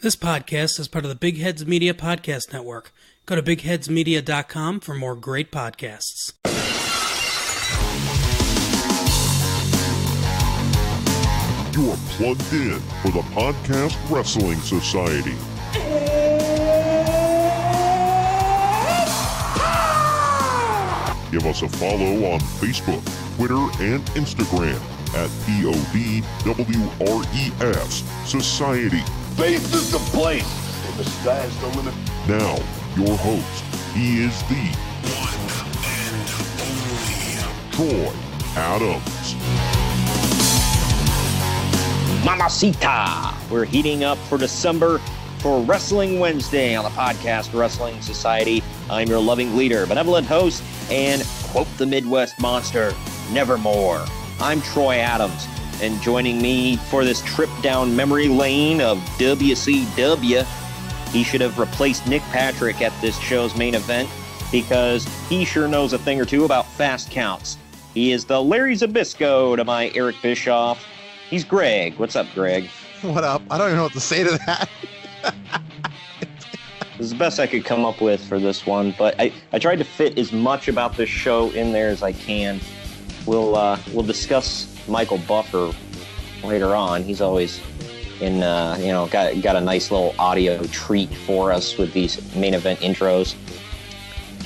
This podcast is part of the Big Heads Media Podcast Network. Go to bigheadsmedia.com for more great podcasts. You are plugged in for the Podcast Wrestling Society. Give us a follow on Facebook, Twitter, and Instagram at PODWRES Society. Faith is the place, and the sky's the limit. Now, your host, he is the one and only Troy Adams. Mamacita! We're heating up for December for Wrestling Wednesday on the Podcast Wrestling Society. I'm your loving leader, benevolent host, and quote the Midwest monster, nevermore. I'm Troy Adams, and joining me for this trip down memory lane of WCW, he should have replaced Nick Patrick at this show's main event because he sure knows a thing or two about fast counts. He is the Larry Zbyszko to my Eric Bischoff. He's Greg. What's up, Greg? What up? I don't even know what to say to that. This is the best I could come up with for this one, but I tried to fit as much about this show in there as I can. We'll discuss Michael Buffer later on. He's always in got a nice little audio treat for us with these main event intros.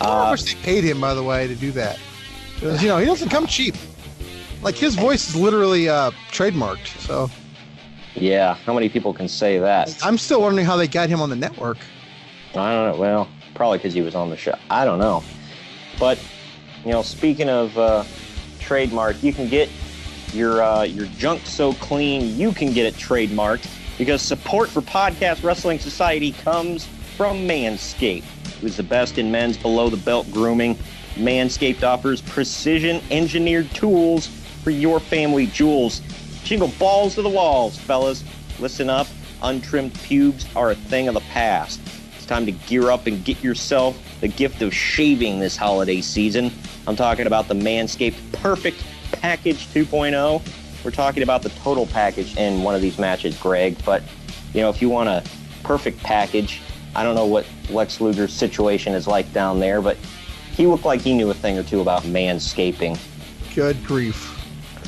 I wish they paid him, by the way, to do that. Because, he doesn't come cheap. Like, his voice is literally trademarked, so. Yeah, how many people can say that? I'm still wondering how they got him on the network. I don't know. Well, probably because he was on the show. I don't know. But, speaking of trademark, you can get your junk so clean you can get it trademarked because support for Podcast Wrestling Society comes from Manscaped, who's the best in men's below-the-belt grooming. Manscaped offers precision-engineered tools for your family jewels. Jingle balls to the walls, fellas. Listen up. Untrimmed pubes are a thing of the past. It's time to gear up and get yourself the gift of shaving this holiday season. I'm talking about the Manscaped Perfect Package 2.0. We're talking about the total package in one of these matches, Greg. But, if you want a perfect package, I don't know what Lex Luger's situation is like down there, but he looked like he knew a thing or two about manscaping. Good grief.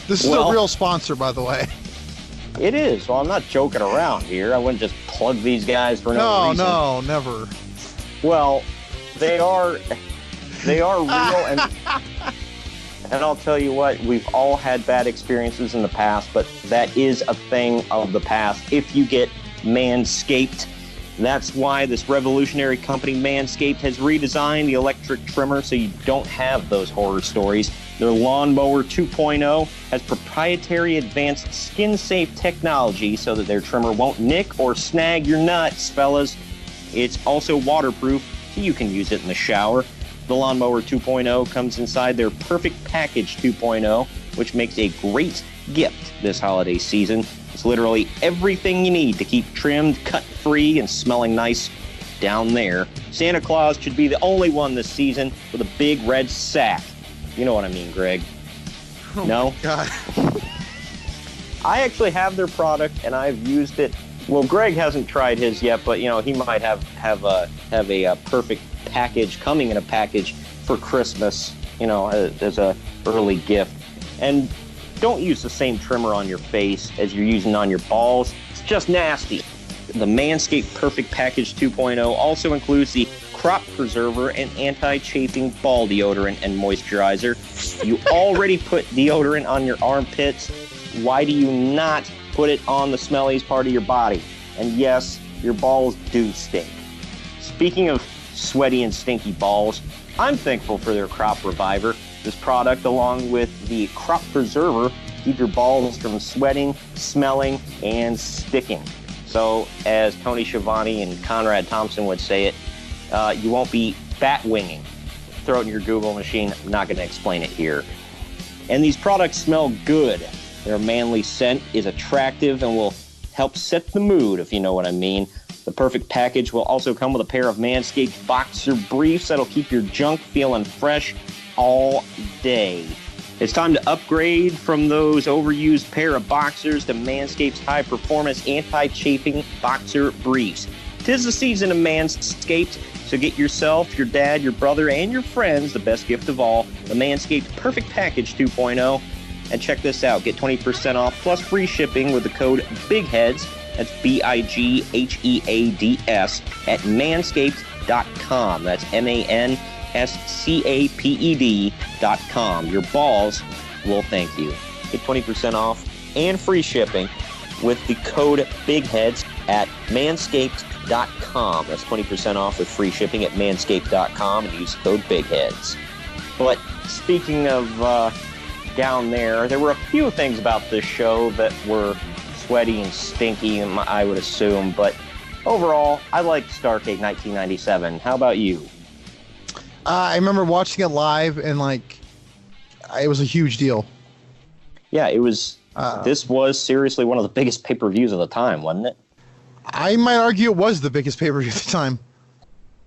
This is a real sponsor, by the way. It is. Well, I'm not joking around here. I wouldn't just plug these guys for no reason. No, never. Well, they are real, and I'll tell you what, we've all had bad experiences in the past, but that is a thing of the past if you get manscaped. That's why this revolutionary company, Manscaped, has redesigned the electric trimmer so you don't have those horror stories. Their Lawnmower 2.0 has proprietary advanced skin-safe technology so that their trimmer won't nick or snag your nuts, fellas. It's also waterproof, so you can use it in the shower. The Lawnmower 2.0 comes inside their Perfect Package 2.0, which makes a great gift this holiday season. It's literally everything you need to keep trimmed, cut-free, and smelling nice down there. Santa Claus should be the only one this season with a big red sack. You know what I mean, Greg? Oh no? God. I actually have their product, and I've used it. Well, Greg hasn't tried his yet, but, he might have a perfect package coming in a package for Christmas, as a early gift. And don't use the same trimmer on your face as you're using on your balls. It's just nasty. The Manscaped Perfect Package 2.0 also includes the Crop Preserver and Anti-Chafing Ball Deodorant and Moisturizer. You already put deodorant on your armpits. Why do you not put it on the smelliest part of your body? And yes, your balls do stink. Speaking of sweaty and stinky balls, I'm thankful for their Crop Reviver. This product, along with the Crop Preserver, keep your balls from sweating, smelling, and sticking. So, as Tony Schiavone and Conrad Thompson would say it, you won't be bat-winging. Throw it in your Google machine. I'm not going to explain it here. And these products smell good. Their manly scent is attractive and will help set the mood, if you know what I mean. The Perfect Package will also come with a pair of Manscaped boxer briefs that'll keep your junk feeling fresh all day. It's time to upgrade from those overused pair of boxers to Manscaped's high-performance anti-chafing boxer briefs. 'Tis the season of Manscaped, so get yourself, your dad, your brother, and your friends the best gift of all, the Manscaped Perfect Package 2.0. And check this out. Get 20% off plus free shipping with the code BIGHEADS. That's BIGHEADS at manscaped.com. That's manscaped.com. Your balls will thank you. Get 20% off and free shipping with the code BIGHEADS at manscaped.com. That's 20% off with free shipping at manscaped.com and use the code BIGHEADS. But speaking of down there were a few things about this show that were sweaty and stinky, I would assume, but overall, I liked Starrcade 1997. How about you? I remember watching it live, and it was a huge deal. Yeah, it was. This was seriously one of the biggest pay-per-views of the time, wasn't it? I might argue it was the biggest pay-per-view at the time.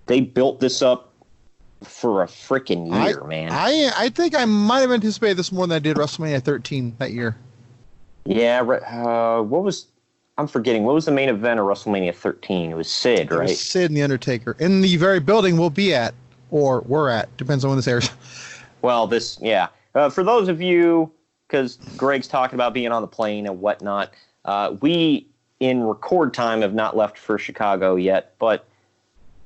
They built this up for a freaking year, man. I think I might have anticipated this more than I did WrestleMania 13 that year. Yeah, I'm forgetting. What was the main event of WrestleMania 13? It was Sid, right? It was Sid and The Undertaker. In the very building we'll be at, or we're at, depends on when this airs. Well, for those of you, because Greg's talking about being on the plane and whatnot, we, in record time, have not left for Chicago yet, but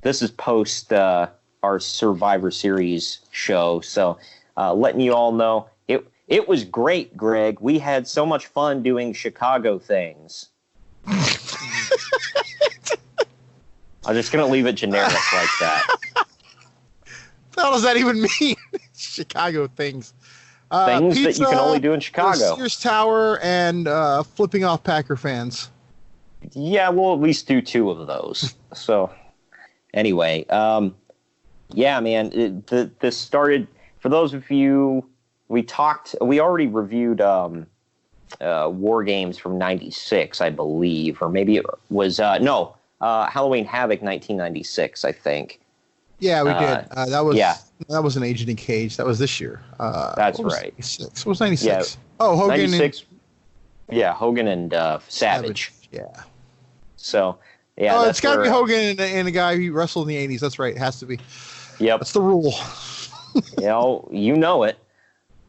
this is post our Survivor Series show, so letting you all know, it was great, Greg. We had so much fun doing Chicago things. I'm just going to leave it generic like that. What the hell does that even mean? Chicago things. Things pizza, that you can only do in Chicago. Sears Tower and flipping off Packer fans. Yeah, we'll at least do 2 of those. So, anyway, yeah, man, this started, for those of you, we already reviewed War Games from 96, I believe, or maybe it was, Halloween Havoc 1996, I think. Yeah, we did. That was an Agent in Cage. That was this year. That's right. 96? What was 96? Yeah. Oh, Hogan 96, Hogan and Savage. Yeah. So, yeah. It's got to be Hogan and a guy who wrestled in the 80s. That's right. It has to be. Yep. That's the rule. You know it.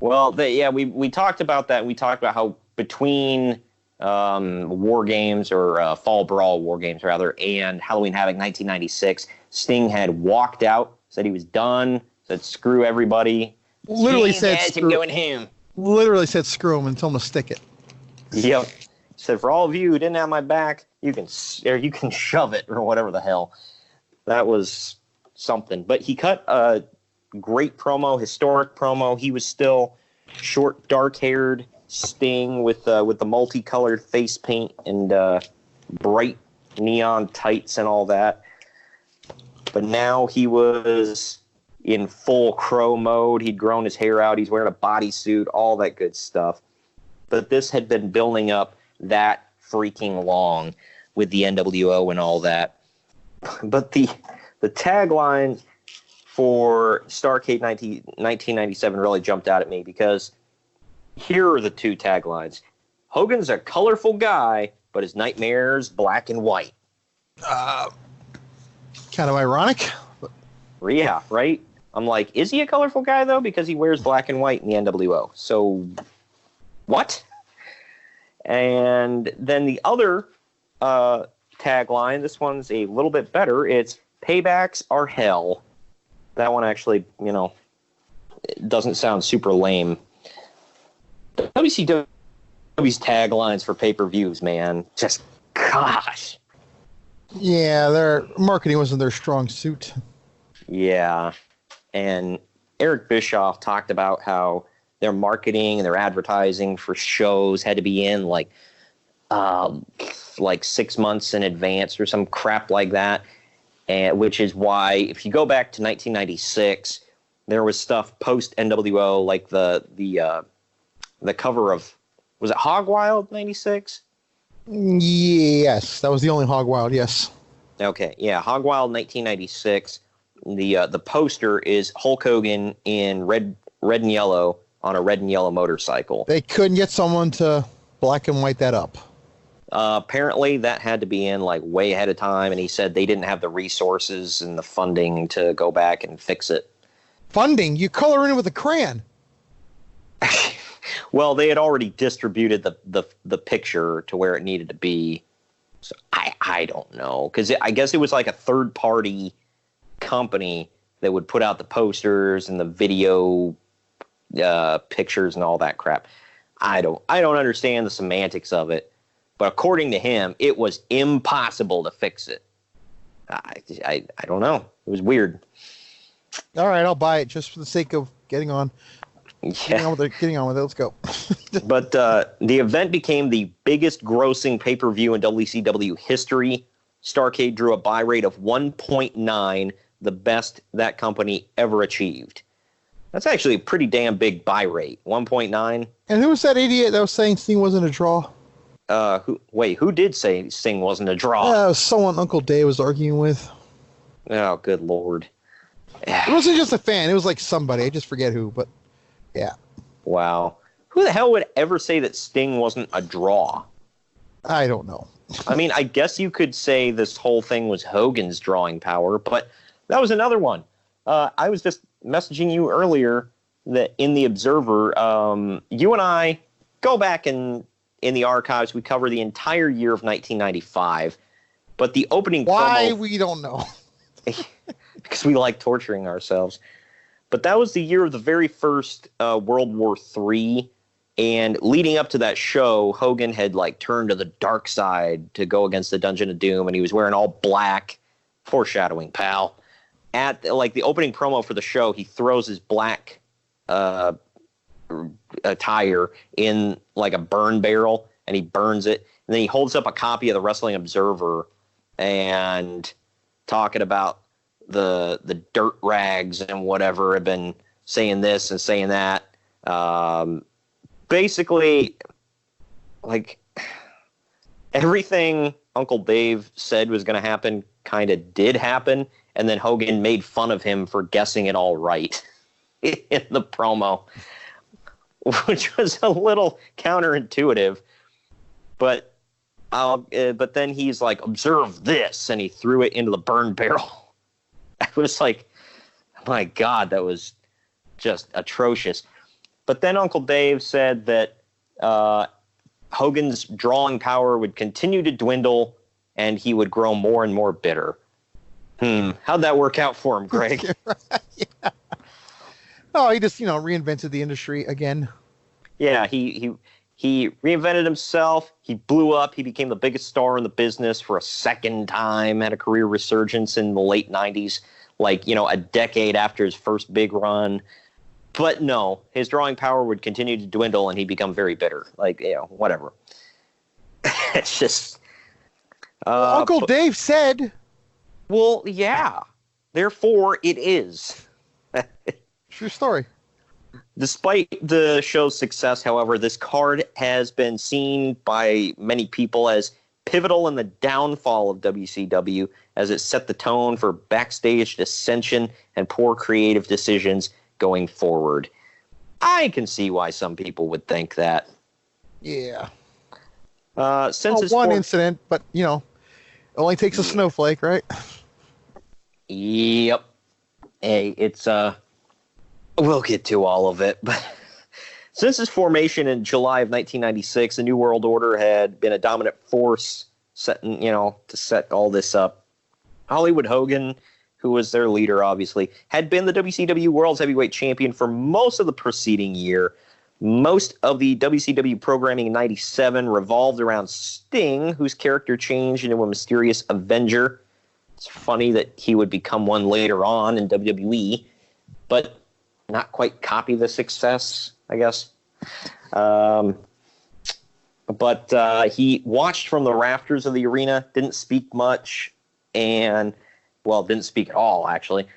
Well, we talked about that. We talked about how between War Games, or Fall Brawl War Games, rather, and Halloween Havoc 1996, Sting had walked out, said he was done, said screw everybody. Literally said screw him. Literally said screw him and told him to stick it. Yep. Said, for all of you who didn't have my back, you can shove it, or whatever the hell. That was something. But he cut a great promo, historic promo. He was still short, dark-haired Sting with the multicolored face paint and bright neon tights and all that. But now he was in full Crow mode. He'd grown his hair out. He's wearing a bodysuit, all that good stuff. But this had been building up that freaking long with the NWO and all that. But the tagline for Starrcade 1997 really jumped out at me, because here are the 2 taglines. Hogan's a colorful guy, but his nightmare's black and white. Kind of ironic. Yeah, right? I'm like, is he a colorful guy, though? Because he wears black and white in the NWO. So, what? And then the other tagline, this one's a little bit better. It's, paybacks are hell. That one actually, it doesn't sound super lame. WCW's taglines for pay-per-views, man. Just, gosh. Yeah, their marketing wasn't their strong suit. Yeah. And Eric Bischoff talked about how their marketing and their advertising for shows had to be in like 6 months in advance or some crap like that. And which is why, if you go back to 1996, there was stuff post NWO, like the cover of, was it Hog Wild 96? Yes, that was the only Hog Wild. Yes. Okay, yeah, Hog Wild 1996. The poster is Hulk Hogan in red and yellow on a red and yellow motorcycle. They couldn't get someone to black and white that up. Apparently, that had to be in like way ahead of time, and he said they didn't have the resources and the funding to go back and fix it. Funding? You color in it with a crayon. Well, they had already distributed the picture to where it needed to be. So I don't know, because I guess it was like a third party company that would put out the posters and the video pictures and all that crap. I don't understand the semantics of it, but according to him, it was impossible to fix it. I don't know. It was weird. All right, I'll buy it just for the sake of getting on. Yeah. Getting on with it. Let's go. But the event became the biggest grossing pay-per-view in WCW history. Starrcade drew a buy rate of 1.9, the best that company ever achieved. That's actually a pretty damn big buy rate, 1.9. And who was that idiot that was saying Sting wasn't a draw? Who did say Sting wasn't a draw? It was someone Uncle Dave was arguing with. Oh, good Lord. It wasn't just a fan. It was like somebody. I just forget who, but yeah. Wow. Who the hell would ever say that Sting wasn't a draw? I don't know. I mean, I guess you could say this whole thing was Hogan's drawing power, but that was another one. I was just messaging you earlier that in the Observer, you and I go back in the archives. We cover the entire year of 1995, but the opening Why? promo, We don't know. because we like torturing ourselves. But that was the year of the very first World War III, and leading up to that show, Hogan had like turned to the dark side to go against the Dungeon of Doom, and he was wearing all black. Foreshadowing, pal. At like the opening promo for the show, he throws his black attire in like a burn barrel, and he burns it, and then he holds up a copy of the Wrestling Observer and talking about the dirt rags and whatever have been saying this and saying that. Basically, like everything Uncle Dave said was going to happen kind of did happen, and then Hogan made fun of him for guessing it all right in the promo, which was a little counterintuitive. But then he's like, "Observe this," and he threw it into the burn barrel. I was like, my God, that was just atrocious. But then Uncle Dave said that Hogan's drawing power would continue to dwindle and he would grow more and more bitter. How'd that work out for him, Greg? Yeah. Oh, he just, reinvented the industry again. Yeah, he reinvented himself. He blew up. He became the biggest star in the business for a second time, had a career resurgence in the late 90s, like, a decade after his first big run. But no, his drawing power would continue to dwindle and he'd become very bitter. Like, whatever. It's just... Uncle Dave said... Well, yeah. Therefore, it is. True story. Despite the show's success, however, this card has been seen by many people as pivotal in the downfall of WCW, as it set the tone for backstage dissension and poor creative decisions going forward. I can see why some people would think that. Yeah. Since one incident, but, it only takes a snowflake, right? Yep. Hey, it's... We'll get to all of it, but since its formation in July of 1996, the New World Order had been a dominant force to set all this up. Hollywood Hogan, who was their leader, obviously, had been the WCW World Heavyweight Champion for most of the preceding year. Most of the WCW programming in 97 revolved around Sting, whose character changed into a mysterious Avenger. It's funny that he would become one later on in WWE, but not quite copy the success, I guess. But he watched from the rafters of the arena, didn't speak much, and, didn't speak at all, actually.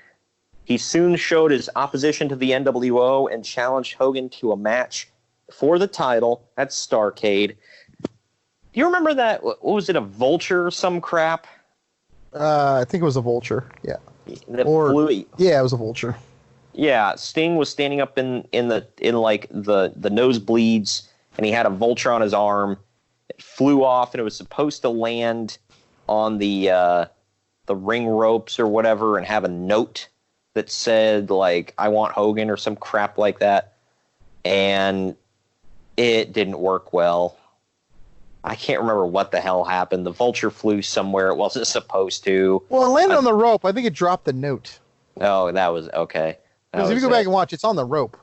He soon showed his opposition to the NWO and challenged Hogan to a match for the title at Starrcade. Do you remember that? What was it, a vulture or some crap? I think it was a vulture, yeah. That flew. Yeah, it was a vulture. Yeah, Sting was standing up in like the nosebleeds, and he had a vulture on his arm. It flew off, and it was supposed to land on the ring ropes or whatever, and have a note that said like "I want Hogan" or some crap like that. And it didn't work well. I can't remember what the hell happened. The vulture flew somewhere it wasn't supposed to. Well, it landed on the rope. I think it dropped the note. Oh, that was okay. Because if you go back and watch, it's on the rope.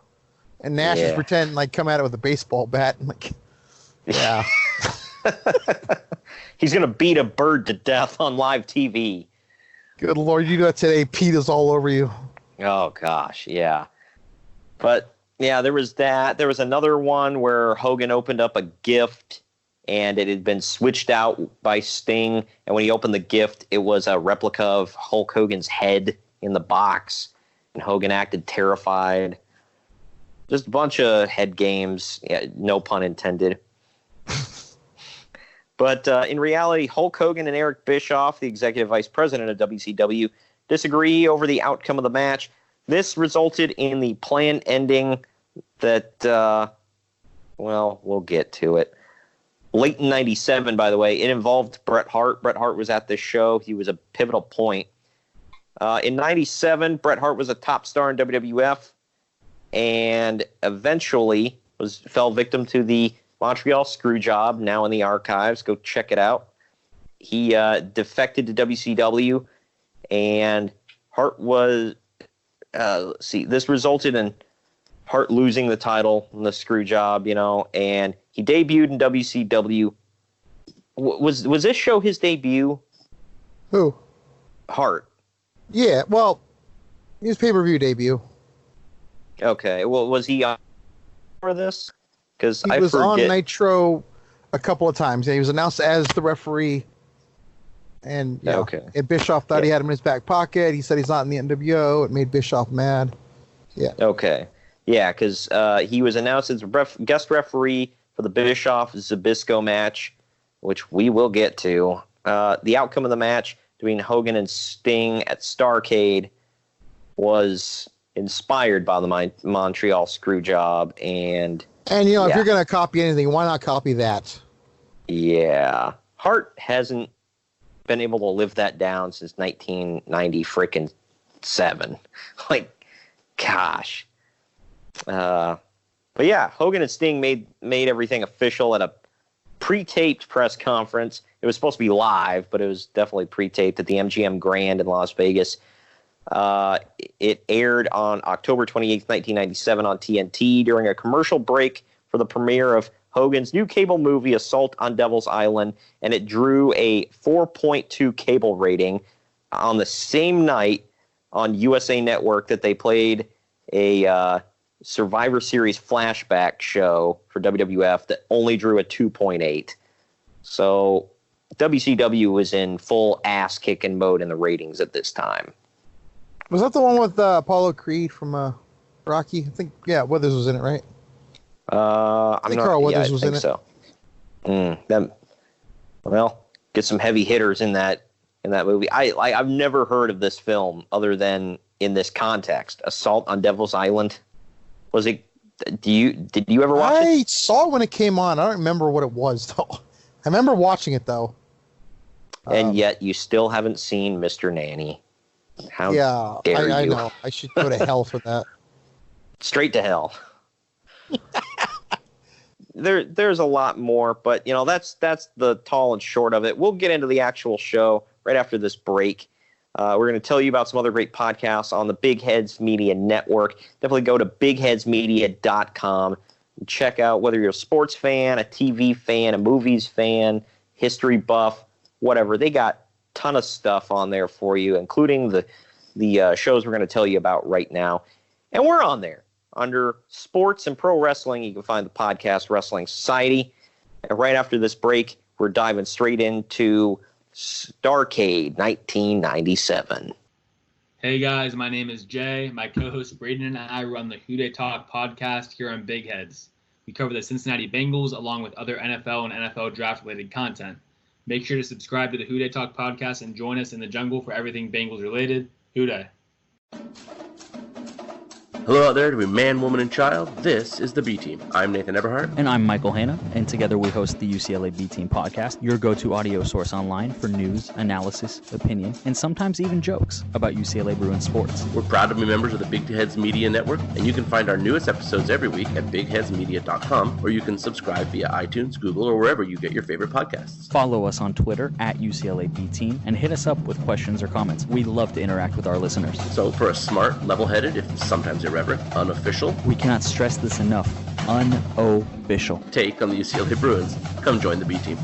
And Nash is pretending like come at it with a baseball bat. And like, yeah. He's going to beat a bird to death on live TV. Good Lord, you do that today, PETA's all over you. Oh, gosh, yeah. But, yeah, there was that. There was another one where Hogan opened up a gift, and it had been switched out by Sting. And when he opened the gift, it was a replica of Hulk Hogan's head in the box. And Hogan acted terrified. Just a bunch of head games, yeah, no pun intended. But in reality, Hulk Hogan and Eric Bischoff, the executive vice president of WCW, disagree over the outcome of the match. This resulted in the planned ending that, well, we'll get to it. Late in 97, by the way, it involved Bret Hart. Bret Hart was at this show. He was a pivotal point. In 97, Bret Hart was a top star in WWF and eventually fell victim to the Montreal Screwjob, now in the archives. Go check it out. He defected to WCW, and Hart was, this resulted in Hart losing the title in the Screwjob, and he debuted in WCW. Was this show his debut? Who? Hart. Yeah, well, his pay-per-view debut. Okay, well, was he on for this? Because he was on Nitro a couple of times. Yeah, he was announced as the referee, and and Bischoff thought he had him in his back pocket. He said he's not in the NWO. It made Bischoff mad. Yeah. Okay. Yeah, because he was announced as guest referee for the Bischoff Zbyszko match, which we will get to. The outcome of the match between Hogan and Sting at Starrcade was inspired by the Montreal Screwjob, and if you're going to copy anything, why not copy that? Yeah. Hart hasn't been able to live that down since 1990 freaking 7. Like, gosh. But yeah, Hogan and Sting made everything official at a pre-taped press conference. It was supposed to be live, but it was definitely pre-taped at the MGM Grand in Las Vegas. It aired on October 28th, 1997 on TNT during a commercial break for the premiere of Hogan's new cable movie, Assault on Devil's Island, and it drew a 4.2 cable rating. On the same night on USA Network that they played a Survivor Series flashback show for WWF that only drew a 2.8. So WCW was in full ass-kicking mode in the ratings at this time. Was that the one with Apollo Creed from Rocky? I think, Withers was in it, right? I think Carl Withers was in it. So. Get some heavy hitters in that movie. I've never heard of this film other than in this context. Assault on Devil's Island. Was it? Did you ever watch it? I saw it when it came on. I don't remember what it was though. I remember watching it though. And yet you still haven't seen Mr. Nanny. How dare you? I know. I should go to hell for that. Straight to hell. There's a lot more, but that's the tall and short of it. We'll get into the actual show right after this break. We're going to tell you about some other great podcasts on the Big Heads Media Network. Definitely go to bigheadsmedia.com and check out whether you're a sports fan, a TV fan, a movies fan, history buff, whatever. They got a ton of stuff on there for you, including the shows we're going to tell you about right now. And we're on there. Under sports and pro wrestling, you can find the podcast Wrestling Society. And right after this break, we're diving straight into Starrcade 1997. Hey guys, my name is Jay. My co-host Braden and I run the Who Dey Talk podcast here on Big Heads. We cover the Cincinnati Bengals along with other NFL and NFL draft-related content. Make sure to subscribe to the Who Dey Talk podcast and join us in the jungle for everything Bengals related. Who Dey. Hello out there to every man, woman, and child. This is the B-Team. I'm Nathan Eberhardt. And I'm Michael Hanna, and together we host the UCLA B-Team podcast, your go-to audio source online for news, analysis, opinion, and sometimes even jokes about UCLA Bruins sports. We're proud to be members of the Big Heads Media Network, and you can find our newest episodes every week at bigheadsmedia.com, or you can subscribe via iTunes, Google, or wherever you get your favorite podcasts. Follow us on Twitter at UCLA B-Team, and hit us up with questions or comments. We love to interact with our listeners. So for a smart, level-headed, if sometimes irreverent, unofficial, we cannot stress this enough, unofficial take on the UCLA Bruins, come join the B-Team.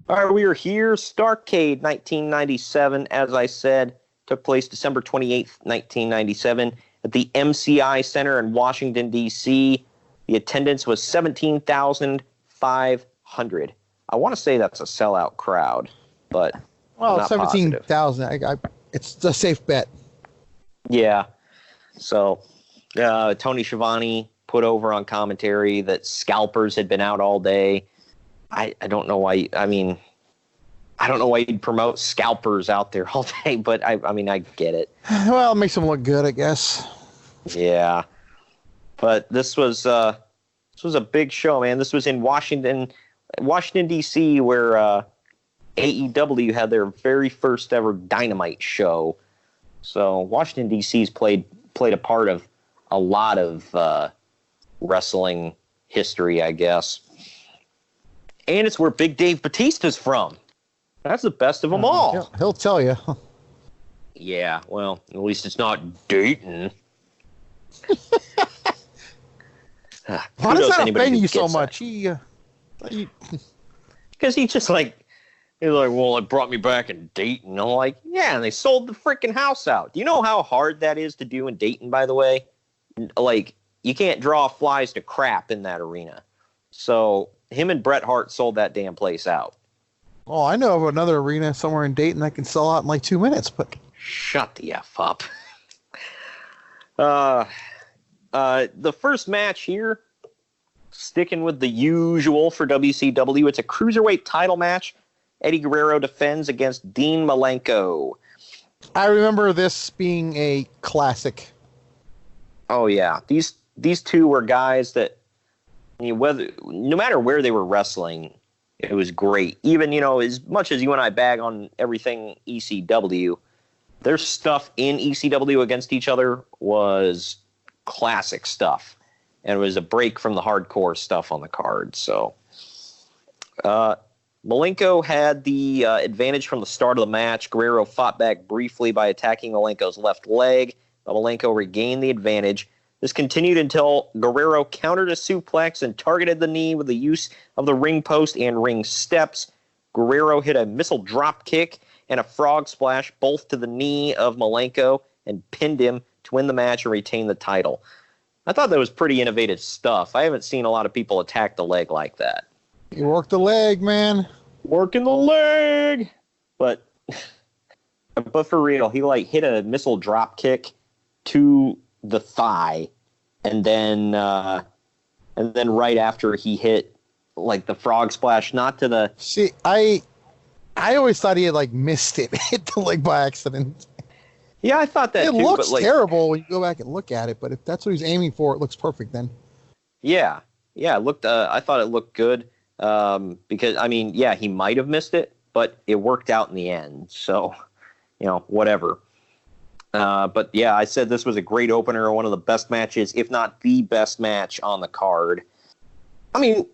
All right, we are here. Starrcade 1997, as I said, took place December 28th, 1997, at the MCI Center in Washington, D.C. The attendance was 17,500. I want to say that's a sellout crowd, but well, 17,000. It's a safe bet. Yeah. So Tony Schiavone put over on commentary that scalpers had been out all day. I don't know why. I mean, I don't know why you'd promote scalpers out there all day, but I mean, I get it. Well, it makes them look good, I guess. Yeah. But this was a big show, man. This was in Washington, D.C., where AEW had their very first ever Dynamite show. So Washington, D.C.'s played a part of a lot of wrestling history, I guess. And it's where Big Dave Batista's from. That's the best of them all. He'll tell you. Yeah, well, at least it's not Dayton. Why does that offend you so much? Because he's just like, he's like, well, it brought me back in Dayton. I'm like, yeah, and they sold the freaking house out. Do you know how hard that is to do in Dayton, by the way? Like, you can't draw flies to crap in that arena. So him and Bret Hart sold that damn place out. Oh, I know of another arena somewhere in Dayton that can sell out in like 2 minutes, but... Shut the F up. The first match here, sticking with the usual for WCW, it's a cruiserweight title match. Eddie Guerrero defends against Dean Malenko. I remember this being a classic. Oh yeah, these two were guys that, no matter where they were wrestling, it was great. Even as much as you and I bag on everything ECW, their stuff in ECW against each other was classic stuff, and it was a break from the hardcore stuff on the card. So, Malenko had the advantage from the start of the match. Guerrero fought back briefly by attacking Malenko's left leg, but Malenko regained the advantage. This continued until Guerrero countered a suplex and targeted the knee with the use of the ring post and ring steps. Guerrero hit a missile drop kick and a frog splash, both to the knee of Malenko, and pinned him to win the match and retain the title. I thought that was pretty innovative stuff. I haven't seen a lot of people attack the leg like that. You work the leg, man. Working the leg. But for real, he hit a missile drop kick to the thigh, and then right after he hit the frog splash, not to the. See, I always thought he had missed it, hit the leg by accident. Yeah, I thought that it too. Looks but terrible when you go back and look at it, but if that's what he's aiming for, it looks perfect then. Yeah, it looked. I thought it looked good because he might have missed it, but it worked out in the end. So, whatever. But yeah, I said this was a great opener, one of the best matches, if not the best match on the card. I mean,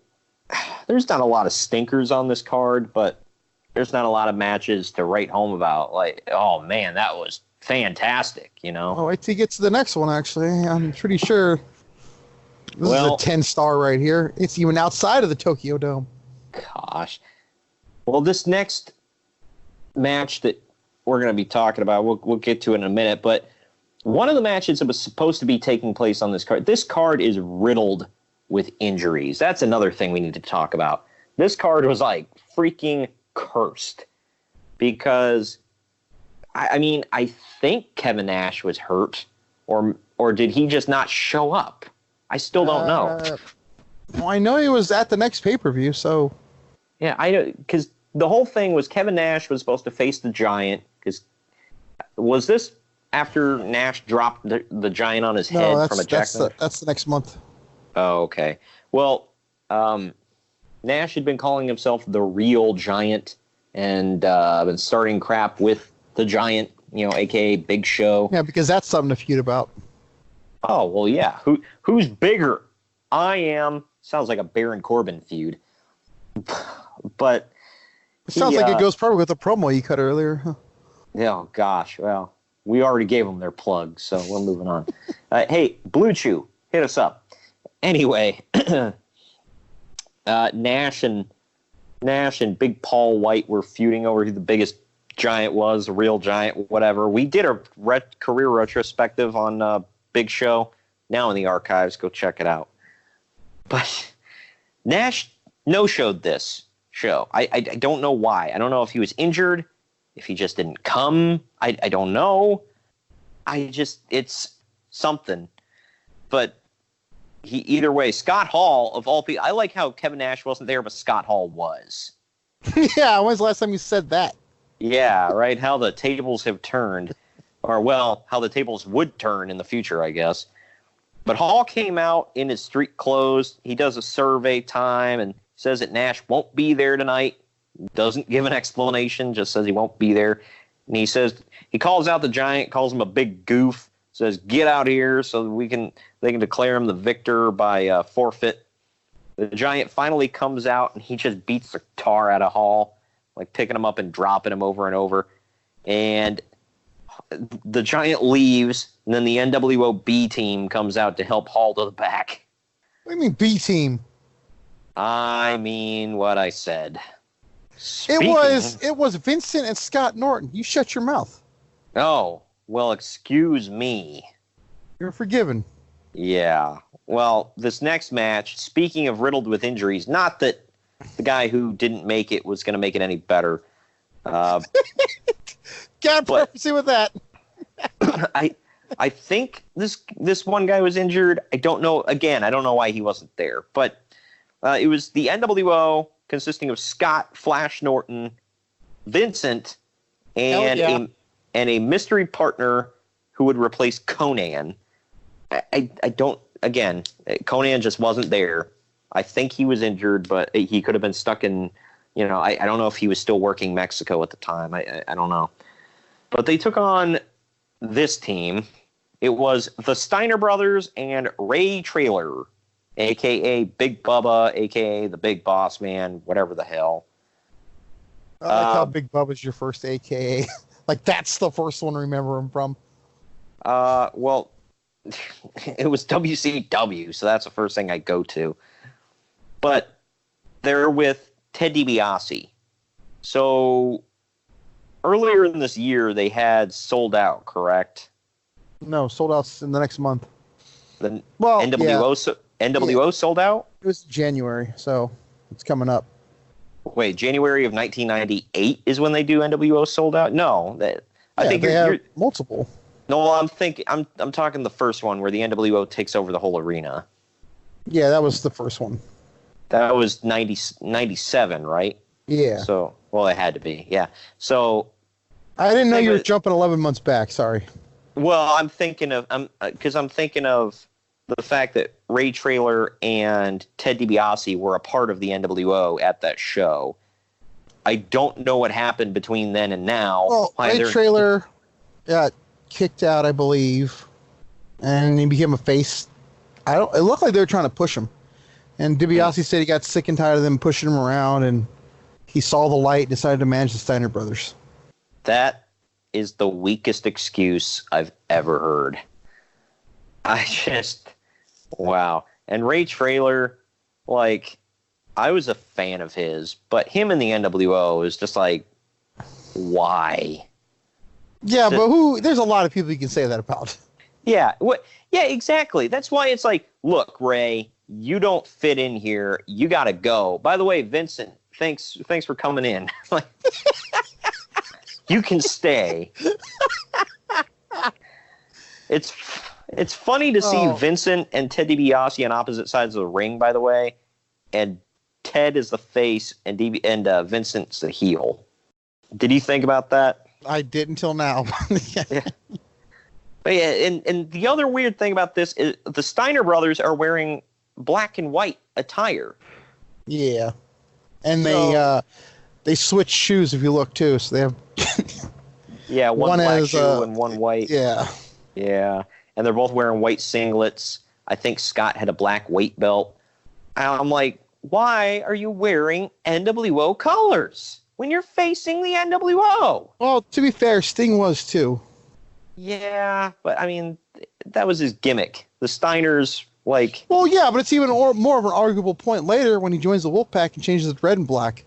there's not a lot of stinkers on this card, but there's not a lot of matches to write home about. Oh man, that was fantastic, Oh, wait till you get to the next one, actually. I'm pretty sure this is a 10-star right here. It's even outside of the Tokyo Dome. Gosh. Well, this next match that we're going to be talking about, we'll get to it in a minute, but one of the matches that was supposed to be taking place on this card is riddled with injuries. That's another thing we need to talk about. This card was freaking cursed because I think Kevin Nash was hurt, or did he just not show up? I still don't know. Well, I know he was at the next pay-per-view, so... Yeah, because the whole thing was Kevin Nash was supposed to face the Giant. Was this after Nash dropped the Giant on his head from a jackhammer? That's the next month. Oh, okay. Well, Nash had been calling himself the real Giant and been starting crap with the Giant, a.k.a. Big Show. Yeah, because that's something to feud about. Oh, well, yeah. Who's bigger? I am. Sounds like a Baron Corbin feud. But it sounds like it goes perfect with the promo you cut earlier. Huh? Oh, gosh. Well, we already gave them their plug, so we're moving on. Hey, Blue Chew, hit us up. Anyway, Nash and Big Paul White were feuding over who the biggest Giant was, the real Giant, whatever. We did a career retrospective on Big Show, now in the archives. Go check it out. But Nash no-showed this show. I don't know why. I don't know if he was injured, if he just didn't come. I don't know. It's something. But either way, Scott Hall, of all people, I like how Kevin Nash wasn't there, but Scott Hall was. Yeah, when's the last time you said that? Yeah, right, how the tables have turned. Or, well, how the tables would turn in the future, I guess. But Hall came out in his street clothes. He does a survey time and says that Nash won't be there tonight. Doesn't give an explanation, just says he won't be there. And he calls out the Giant, calls him a big goof, says, get out here so they can declare him the victor by forfeit. The Giant finally comes out and he just beats the tar out of Hall, like picking him up and dropping him over and over. And the Giant leaves, and then the NWO B team comes out to help Hall to the back. What do you mean B team? I mean what I said. It was Vincent and Scott Norton. You shut your mouth. Oh, well, excuse me. You're forgiven. Yeah. Well, this next match, speaking of riddled with injuries, not that the guy who didn't make it was going to make it any better. Got purposely with that. I think this one guy was injured. I don't know. Again, I don't know why he wasn't there. But it was the NWO consisting of Scott Flash Norton, Vincent, and a mystery partner who would replace Conan. I don't. Again, Conan just wasn't there. I think he was injured, but he could have been stuck in. I don't know if he was still working Mexico at the time. I don't know. But they took on this team. It was the Steiner Brothers and Ray Traylor, a.k.a. Big Bubba, a.k.a. the Big Boss Man, whatever the hell. I like how Big Bubba's your first a.k.a. Like, that's the first one to remember him from. Well, it was WCW, so that's the first thing I go to. But they're with Ted DiBiase. So earlier in this year, they had Sold Out, correct? No, Sold Out's in the next month. NWO Sold Out? It was January, so it's coming up. Wait, January of 1998 is when they do NWO Sold Out? No, I think they have multiple. No, I'm talking the first one where the NWO takes over the whole arena. Yeah, that was the first one. That was 97, right? Yeah. So, well, it had to be. Yeah. So, I didn't know you were jumping 11 months back. Sorry. Well, I'm thinking of the fact that Ray Traylor and Ted DiBiase were a part of the NWO at that show. I don't know what happened between then and now. Well, Ray Traylor got kicked out, I believe, and he became a face. It looked like they were trying to push him. And DiBiase said he got sick and tired of them pushing him around, and he saw the light and decided to manage the Steiner Brothers. That is the weakest excuse I've ever heard. Wow. And Ray Traylor, like, I was a fan of his, but him in the NWO is just like, why? Yeah, but there's a lot of people you can say that about. Yeah, yeah, exactly. That's why it's like, look, Ray, you don't fit in here. You got to go. By the way, Vincent, thanks for coming in. Like, you can stay. It's funny to see Vincent and Ted DiBiase on opposite sides of the ring, by the way, and Ted is the face and Vincent's the heel. Did you think about that? I did until now. Yeah. But yeah, and the other weird thing about this is the Steiner brothers are wearing black and white attire. Yeah, and they switch shoes if you look too. So they have one black shoe and one white. Yeah, and they're both wearing white singlets. I think Scott had a black weight belt. I'm like, why are you wearing NWO colors when you're facing the NWO? Well, to be fair, Sting was too. Yeah, but I mean, that was his gimmick. The Steiners, like... Well, yeah, but it's even more of an arguable point later when he joins the Wolfpack and changes it to red and black,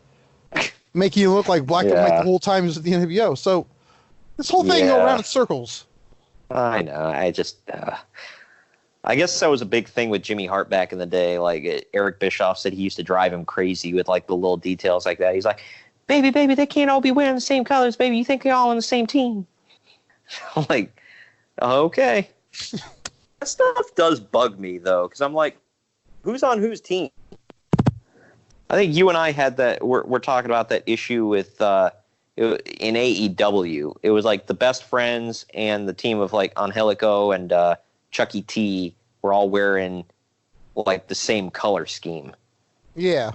making you look like black and white the whole time he was at the NWO. So, this whole thing go around in circles. I know. I just... I guess that was a big thing with Jimmy Hart back in the day. Like, Eric Bischoff said he used to drive him crazy with, like, the little details like that. He's like, baby, they can't all be wearing the same colors, baby. You think they're all on the same team? I'm like, okay. That stuff does bug me, though, because I'm like, who's on whose team? I think you and I had that. We're talking about that issue with in AEW. It was like the Best Friends and the team of like Angelico and Chucky T were all wearing like the same color scheme. Yeah.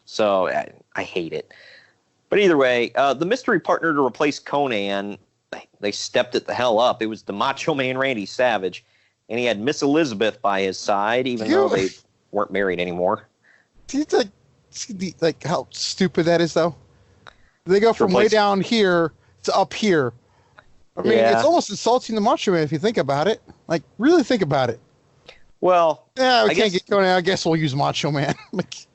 So I hate it. But either way, the mystery partner to replace Conan, they stepped it the hell up. It was the Macho Man Randy Savage, and he had Miss Elizabeth by his side, even though they weren't married anymore. Do you think, like how stupid that is, though? They go from way down here to up here. I mean, it's almost insulting the Macho Man if you think about it. Like, really think about it. Well, yeah, we can't get Conan. I guess we'll use Macho Man. Like,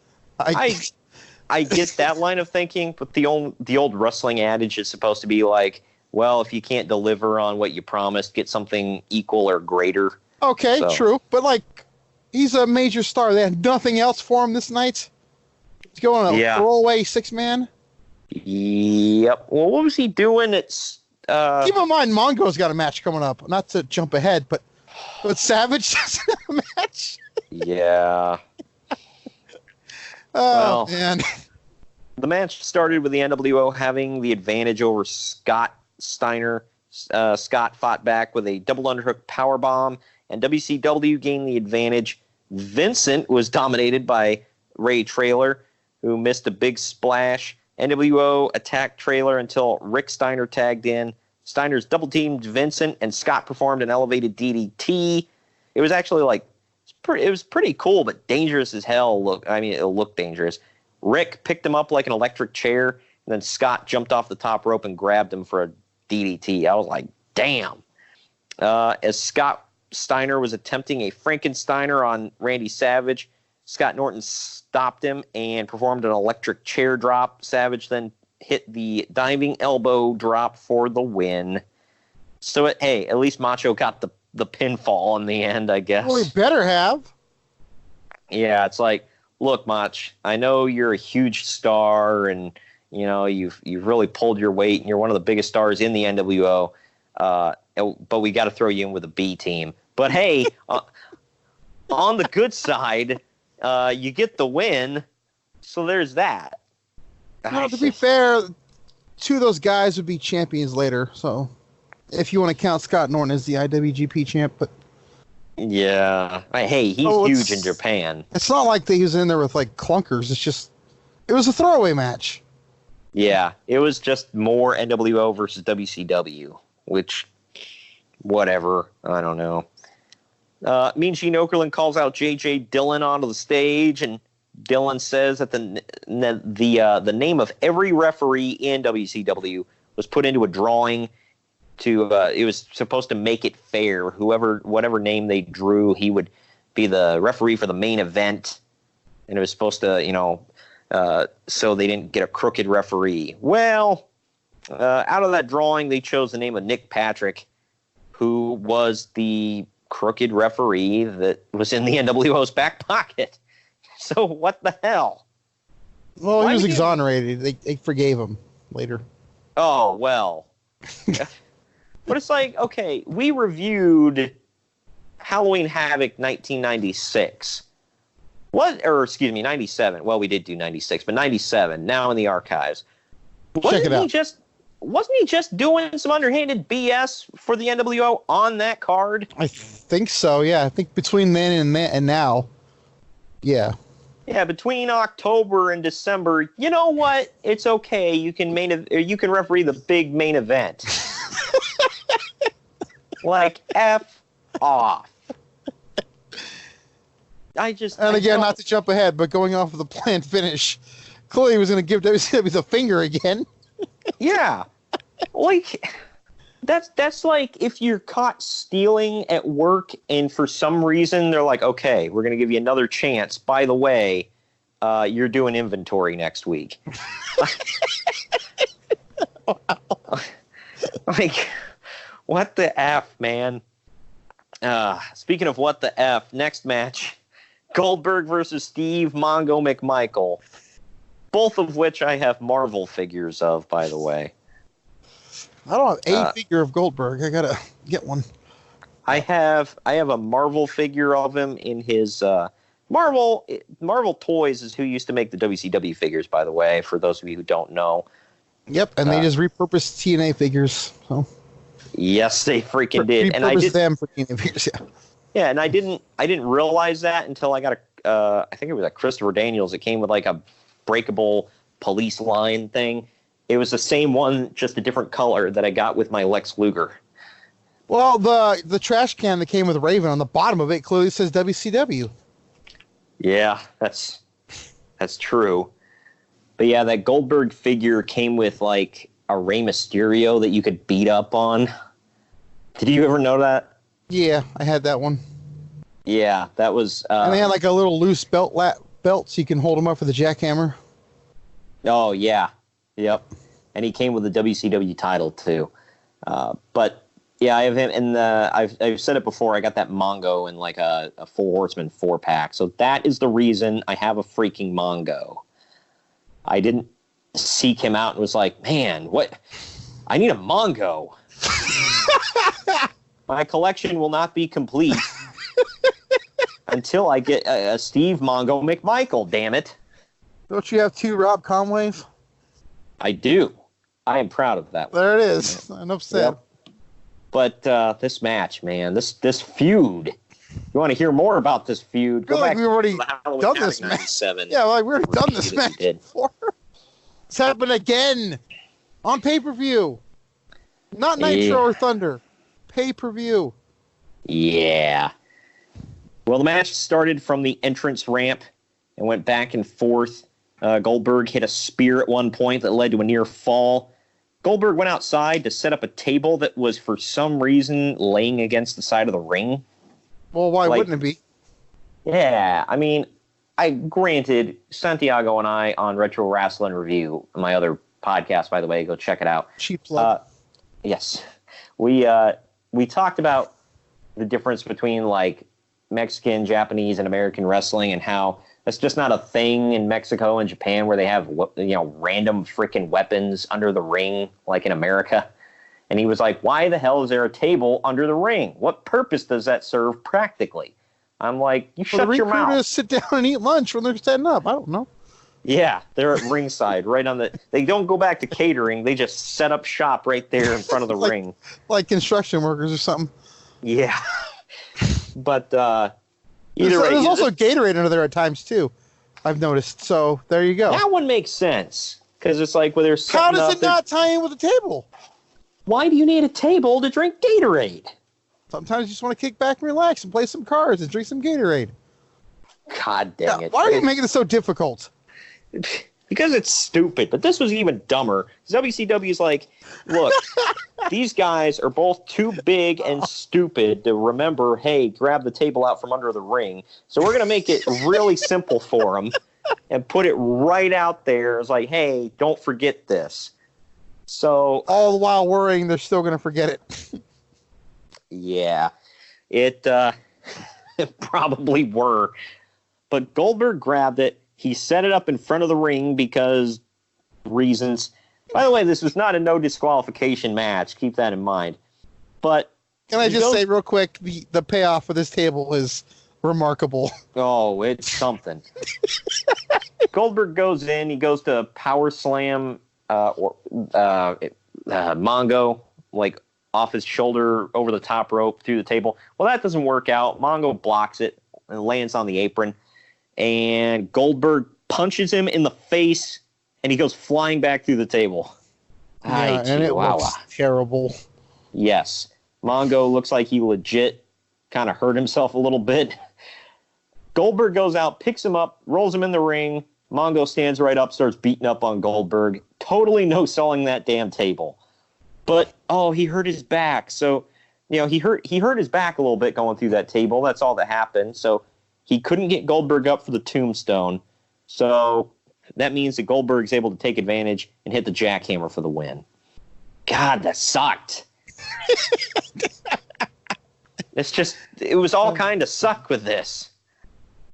I get that line of thinking, but the old wrestling adage is supposed to be like, well, if you can't deliver on what you promised, get something equal or greater. Okay, true. But, like, he's a major star. They had nothing else for him this night. He's going on a throwaway 6-man. Yep. Well, what was he doing? Keep in mind, Mongo's got a match coming up. Not to jump ahead, but Savage doesn't have a match. Yeah. Oh, man. The match started with the NWO having the advantage over Scott Steiner. Scott fought back with a double underhook powerbomb, and WCW gained the advantage. Vincent was dominated by Ray Traylor, who missed a big splash. NWO attacked Traylor until Rick Steiner tagged in. Steiner's double-teamed Vincent, and Scott performed an elevated DDT. It was actually it was pretty cool, but dangerous as hell. It looked dangerous. Rick picked him up like an electric chair, and then Scott jumped off the top rope and grabbed him for a DDT. I was like, damn. As Scott Steiner was attempting a Frankensteiner on Randy Savage, Scott Norton stopped him and performed an electric chair drop. Savage then hit the diving elbow drop for the win. So, at least Macho got the pinfall in the end, I guess. Well, he better have. Yeah, it's like, look, Mach, I know you're a huge star, and you've really pulled your weight, and you're one of the biggest stars in the NWO. But we got to throw you in with a B team. But hey, on the good side, you get the win, so there's that. Well, to be fair, two of those guys would be champions later. So, if you want to count Scott Norton as the IWGP champ, but yeah, hey, he's huge in Japan. It's not like he was in there with like clunkers. It's just it was a throwaway match. Yeah, it was just more NWO versus WCW, which whatever, I don't know. Mean Gene Okerlund calls out J.J. Dillon onto the stage, and Dillon says that the name of every referee in WCW was put into a drawing to it was supposed to make it fair. Whatever name they drew, he would be the referee for the main event, and it was supposed to, so they didn't get a crooked referee. Well, out of that drawing, they chose the name of Nick Patrick, who was the crooked referee that was in the NWO's back pocket. So what the hell? Well, he was exonerated. They forgave him later. Oh, well. But it's like, okay, we reviewed Halloween Havoc 1996. 97. Well, we did do 96, but 97, now in the archives. Check it out. wasn't he just doing some underhanded BS for the NWO on that card? I think so, yeah. I think between then and now, yeah. Yeah, between October and December, you know what? It's okay. You can referee the big main event. Like, F off. Not to jump ahead, but going off of the planned finish, clearly he was going to give WCW the finger again. Yeah. Like, that's like if you're caught stealing at work and for some reason they're like, okay, we're going to give you another chance. By the way, you're doing inventory next week. Like, what the F, man? Speaking of what the F, next match, Goldberg versus Steve Mongo McMichael. Both of which I have Marvel figures of, by the way. I don't have a figure of Goldberg. I gotta get one. I have a Marvel figure of him in his Marvel Toys is who used to make the WCW figures, by the way, for those of you who don't know. Yep, and they just repurposed TNA figures. So. Yes, they freaking did. And I did them for TNA figures, yeah. Yeah, and I didn't realize that until I got I think it was a Christopher Daniels. It came with like a breakable police line thing. It was the same one, just a different color that I got with my Lex Luger. Well, the trash can that came with Raven on the bottom of it clearly says WCW. Yeah, that's true. But yeah, that Goldberg figure came with like a Rey Mysterio that you could beat up on. Did you ever know that? Yeah, I had that one. Yeah, that was... and they had like a little loose belt so you can hold them up for the jackhammer. Oh, yeah. Yep. And he came with the WCW title, too. But, yeah, I have him in the... I've said it before, I got that Mongo in like a Four Horsemen 4-pack. So that is the reason I have a freaking Mongo. I didn't seek him out and was like, man, what? I need a Mongo. My collection will not be complete until I get a Steve Mongo McMichael, damn it. Don't you have 2 Rob Conways? I do. I am proud of that. There it is. Enough said. Yep. But this match, man, this feud. You want to hear more about this feud? Go back. We've already done this match. Yeah, like we already done this match before. It's happened again on pay-per-view. Not Nitro or Thunder. Pay-per-view. Yeah. Well, the match started from the entrance ramp and went back and forth. Goldberg hit a spear at one point that led to a near fall. Goldberg went outside to set up a table that was, for some reason, laying against the side of the ring. Well, why wouldn't it be? Yeah, I mean, granted, Santiago and I on Retro Wrestling Review, my other podcast, by the way, go check it out. Cheap plug. Yes. We talked about the difference between, like, Mexican, Japanese, and American wrestling and how that's just not a thing in Mexico and Japan where they have, random freaking weapons under the ring like in America. And he was like, why the hell is there a table under the ring? What purpose does that serve practically? I'm like, shut your mouth. The recruiters sit down and eat lunch when they're setting up. I don't know. Yeah, they're at ringside, right on the... They don't go back to catering. They just set up shop right there in front of the ring. Like construction workers or something. Yeah. But either way... There's also Gatorade under there at times, too, I've noticed. So, there you go. That one makes sense. Because it's like, they're setting How does it not tie in with the table? Why do you need a table to drink Gatorade? Sometimes you just want to kick back and relax and play some cards and drink some Gatorade. God dang it. Why are you making it so difficult? Because it's stupid. But this was even dumber. WCW's like, look, these guys are both too big and stupid to remember, hey, grab the table out from under the ring. So we're going to make it really simple for them and put it right out there. It's like, hey, don't forget this. So all the while worrying they're still going to forget it. Yeah, it probably were. But Goldberg grabbed it. He set it up in front of the ring because reasons. By the way, this was not a no disqualification match. Keep that in mind. But can I just say real quick, the payoff for this table is remarkable. Oh, it's something. Goldberg goes in. He goes to power slam Mongo, like, off his shoulder over the top rope through the table. Well, that doesn't work out. Mongo blocks it and lands on the apron. And Goldberg punches him in the face, and he goes flying back through the table. Yeah, and it looks terrible. Yes. Mongo looks like he legit kind of hurt himself a little bit. Goldberg goes out, picks him up, rolls him in the ring. Mongo stands right up, starts beating up on Goldberg. Totally no-selling that damn table. But, he hurt his back. So, he hurt his back a little bit going through that table. That's all that happened. So he couldn't get Goldberg up for the tombstone. So that means that Goldberg's able to take advantage and hit the jackhammer for the win. God, that sucked. It was all kind of suck with this.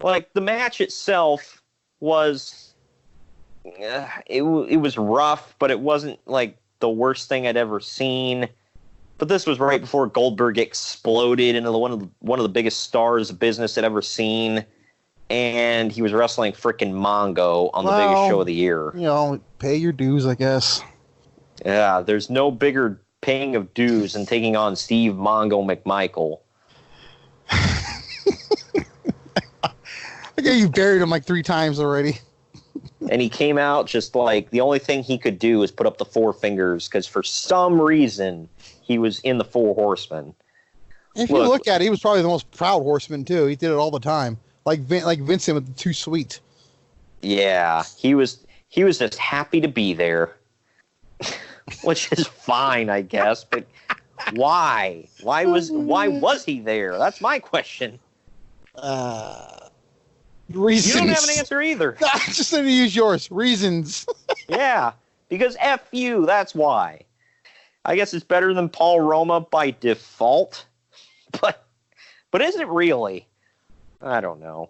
Like, the match itself was, it was rough, but it wasn't, like, the worst thing I'd ever seen. But this was right before Goldberg exploded into one of the biggest stars of business I'd ever seen. And he was wrestling frickin' Mongo on the biggest show of the year. Pay your dues, I guess. Yeah, there's no bigger paying of dues than taking on Steve Mongo McMichael. Okay, you buried him like 3 times already. And he came out just like the only thing he could do was put up the 4 fingers because for some reason he was in the 4 horsemen. If you look at it, he was probably the most proud horseman too. He did it all the time, like Vincent with the 2 sweet. Yeah, he was just happy to be there, which is fine, I guess. But why? Why was he there? That's my question. Reasons. You don't have an answer either. I just need to use yours. Reasons. Yeah, because F you, that's why. I guess it's better than Paul Roma by default. But is it really? I don't know.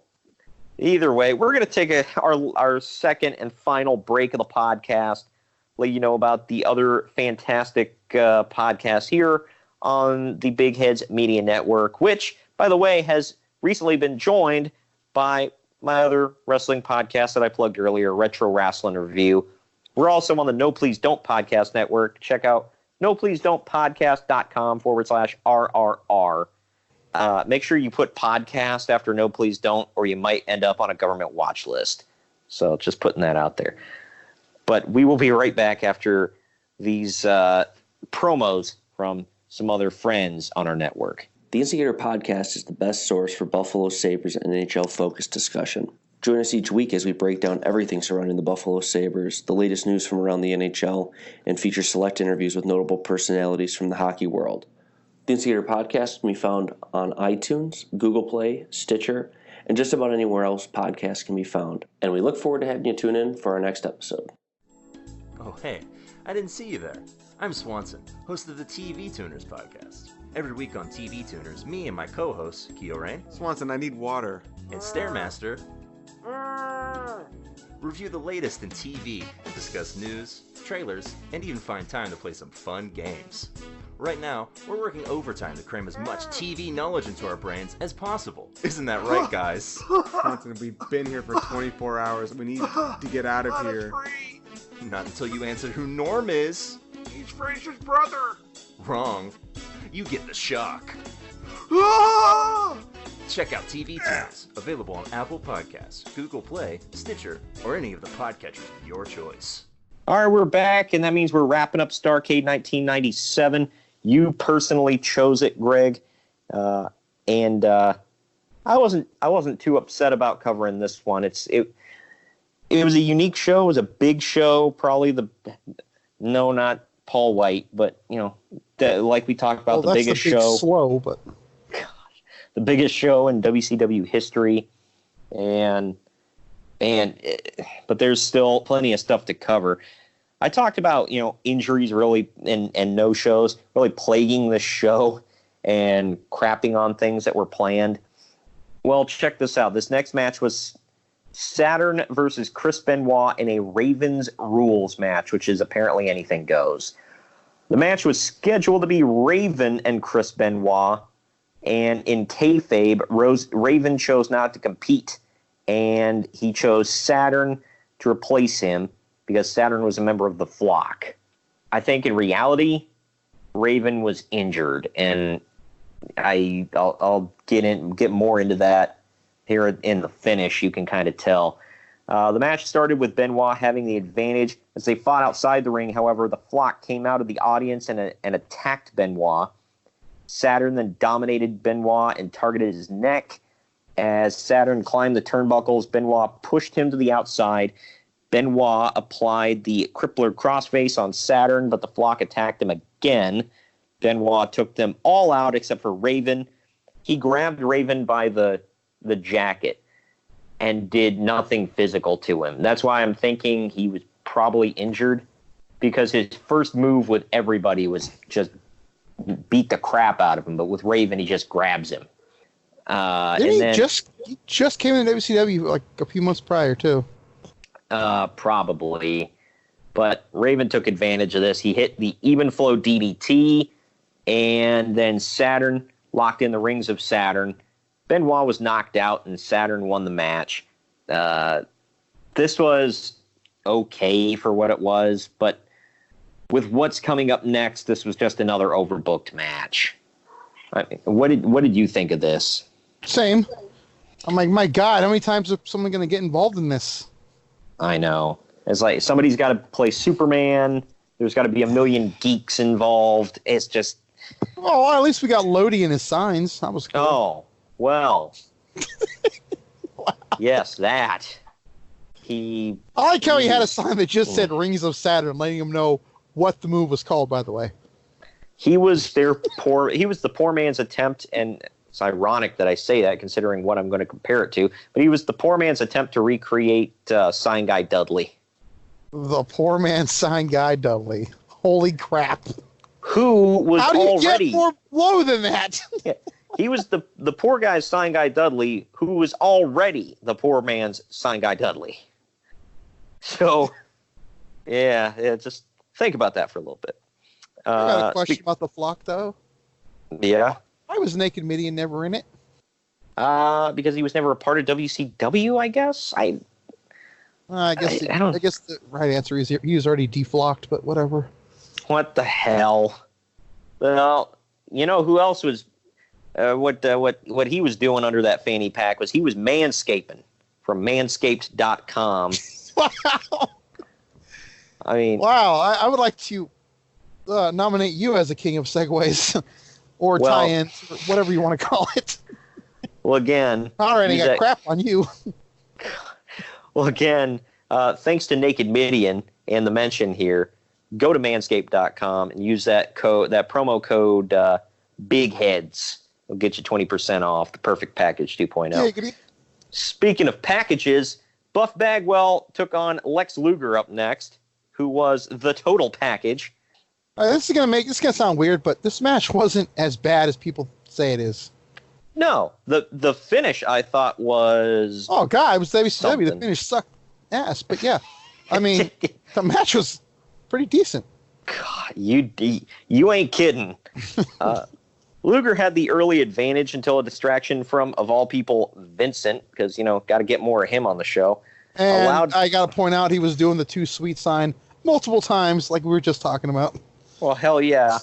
Either way, we're going to take our second and final break of the podcast. Let you know about the other fantastic podcast here on the Big Heads Media Network, which, by the way, has recently been joined by my other wrestling podcast that I plugged earlier, Retro Wrestling Review. We're also on the No Please Don't Podcast Network. Check out nopleasedon'tpodcast.com/RRR. Make sure you put podcast after No Please Don't, or you might end up on a government watch list. So just putting that out there. But we will be right back after these promos from some other friends on our network. The Instigator Podcast is the best source for Buffalo Sabres and NHL-focused discussion. Join us each week as we break down everything surrounding the Buffalo Sabres, the latest news from around the NHL, and feature select interviews with notable personalities from the hockey world. The Instigator Podcast can be found on iTunes, Google Play, Stitcher, and just about anywhere else podcasts can be found. And we look forward to having you tune in for our next episode. Oh, hey, I didn't see you there. I'm Swanson, host of the TV Tuners podcast. Every week on TV Tuners, me and my co-hosts, Keo Rain, Swanson, I need water, and Stairmaster review the latest in TV, discuss news, trailers, and even find time to play some fun games. Right now, we're working overtime to cram as much TV knowledge into our brains as possible. Isn't that right, guys? Swanson, we've been here for 24 hours. We need to get out of here. Not until you answer who Norm is. He's Fraser's brother. Wrong. You get the shock. Check out TV Tunes, available on Apple Podcasts, Google Play, Stitcher, or any of the podcatchers of your choice. All right, we're back, and that means we're wrapping up Starrcade 1997. You personally chose it, Greg, and I wasn't too upset about covering this one. It was a unique show. It was a big show. Probably not Paul White, but like we talked about, the biggest show. Slow, but the biggest show in WCW history, but there's still plenty of stuff to cover. I talked about injuries really and no shows really plaguing this show and crapping on things that were planned. Well, check this out. This next match was Saturn versus Chris Benoit in a Ravens Rules match, which is apparently anything goes. The match was scheduled to be Raven and Chris Benoit, and in kayfabe, Raven chose not to compete, and he chose Saturn to replace him because Saturn was a member of the Flock. I think in reality, Raven was injured, and I'll get more into that here in the finish. You can kind of tell. The match started with Benoit having the advantage as they fought outside the ring. However, the Flock came out of the audience and attacked Benoit. Saturn then dominated Benoit and targeted his neck. As Saturn climbed the turnbuckles, Benoit pushed him to the outside. Benoit applied the crippler crossface on Saturn, but the Flock attacked him again. Benoit took them all out except for Raven. He grabbed Raven by the jacket and did nothing physical to him. That's why I'm thinking he was probably injured, because his first move with everybody was just beat the crap out of him, but with Raven, he just grabs him. He just came in WCW like a few months prior, too. Probably. But Raven took advantage of this. He hit the even flow DDT, and then Saturn locked in the rings of Saturn. Benoit was knocked out, and Saturn won the match. This was okay for what it was, but with what's coming up next, this was just another overbooked match. I mean, what did you think of this? Same. I'm like, my God, how many times is someone going to get involved in this? I know. It's like somebody's got to play Superman. There's got to be a million geeks involved. It's just... Oh, well, at least we got Lodi in his signs. That was cool. Oh, well. Wow. Yes, that. I like how he had a sign that just said Rings of Saturn, letting him know what the move was called, by the way. He was the poor man's attempt, and it's ironic that I say that considering what I'm going to compare it to, but he was the poor man's attempt to recreate Sign Guy Dudley. The poor man's Sign Guy Dudley. Holy crap. Who was How do you already... get more low than that? Yeah, he was the poor guy's Sign Guy Dudley, who was already the poor man's Sign Guy Dudley. So, yeah, just think about that for a little bit. I got a question about the Flock, though. Yeah? Why was Naked Midian never in it? Because he was never a part of WCW, I guess. I guess the right answer is he was already deflocked, but whatever. What the hell? Well, you know who else was... what he was doing under that fanny pack was he was manscaping from manscaped.com. Wow. I mean... Wow, I would like to nominate you as a king of segues or tie-ins, or whatever you want to call it. Well, again... All right, I got crap on you. Well, again, thanks to Naked Midian and the mention here, go to manscaped.com and use that promo code BIGHEADS. It'll get you 20% off the Perfect Package 2.0. Yeah, speaking of packages, Buff Bagwell took on Lex Luger up next, who was the total package. This is gonna sound weird, but this match wasn't as bad as people say it is. No, the finish I thought was... Oh God, it was WCW. Something. The finish sucked ass, but yeah, I mean the match was pretty decent. God, you ain't kidding. Luger had the early advantage until a distraction from, of all people, Vincent, because got to get more of him on the show. And I got to point out he was doing the too sweet sign multiple times, like we were just talking about. Well, hell yeah.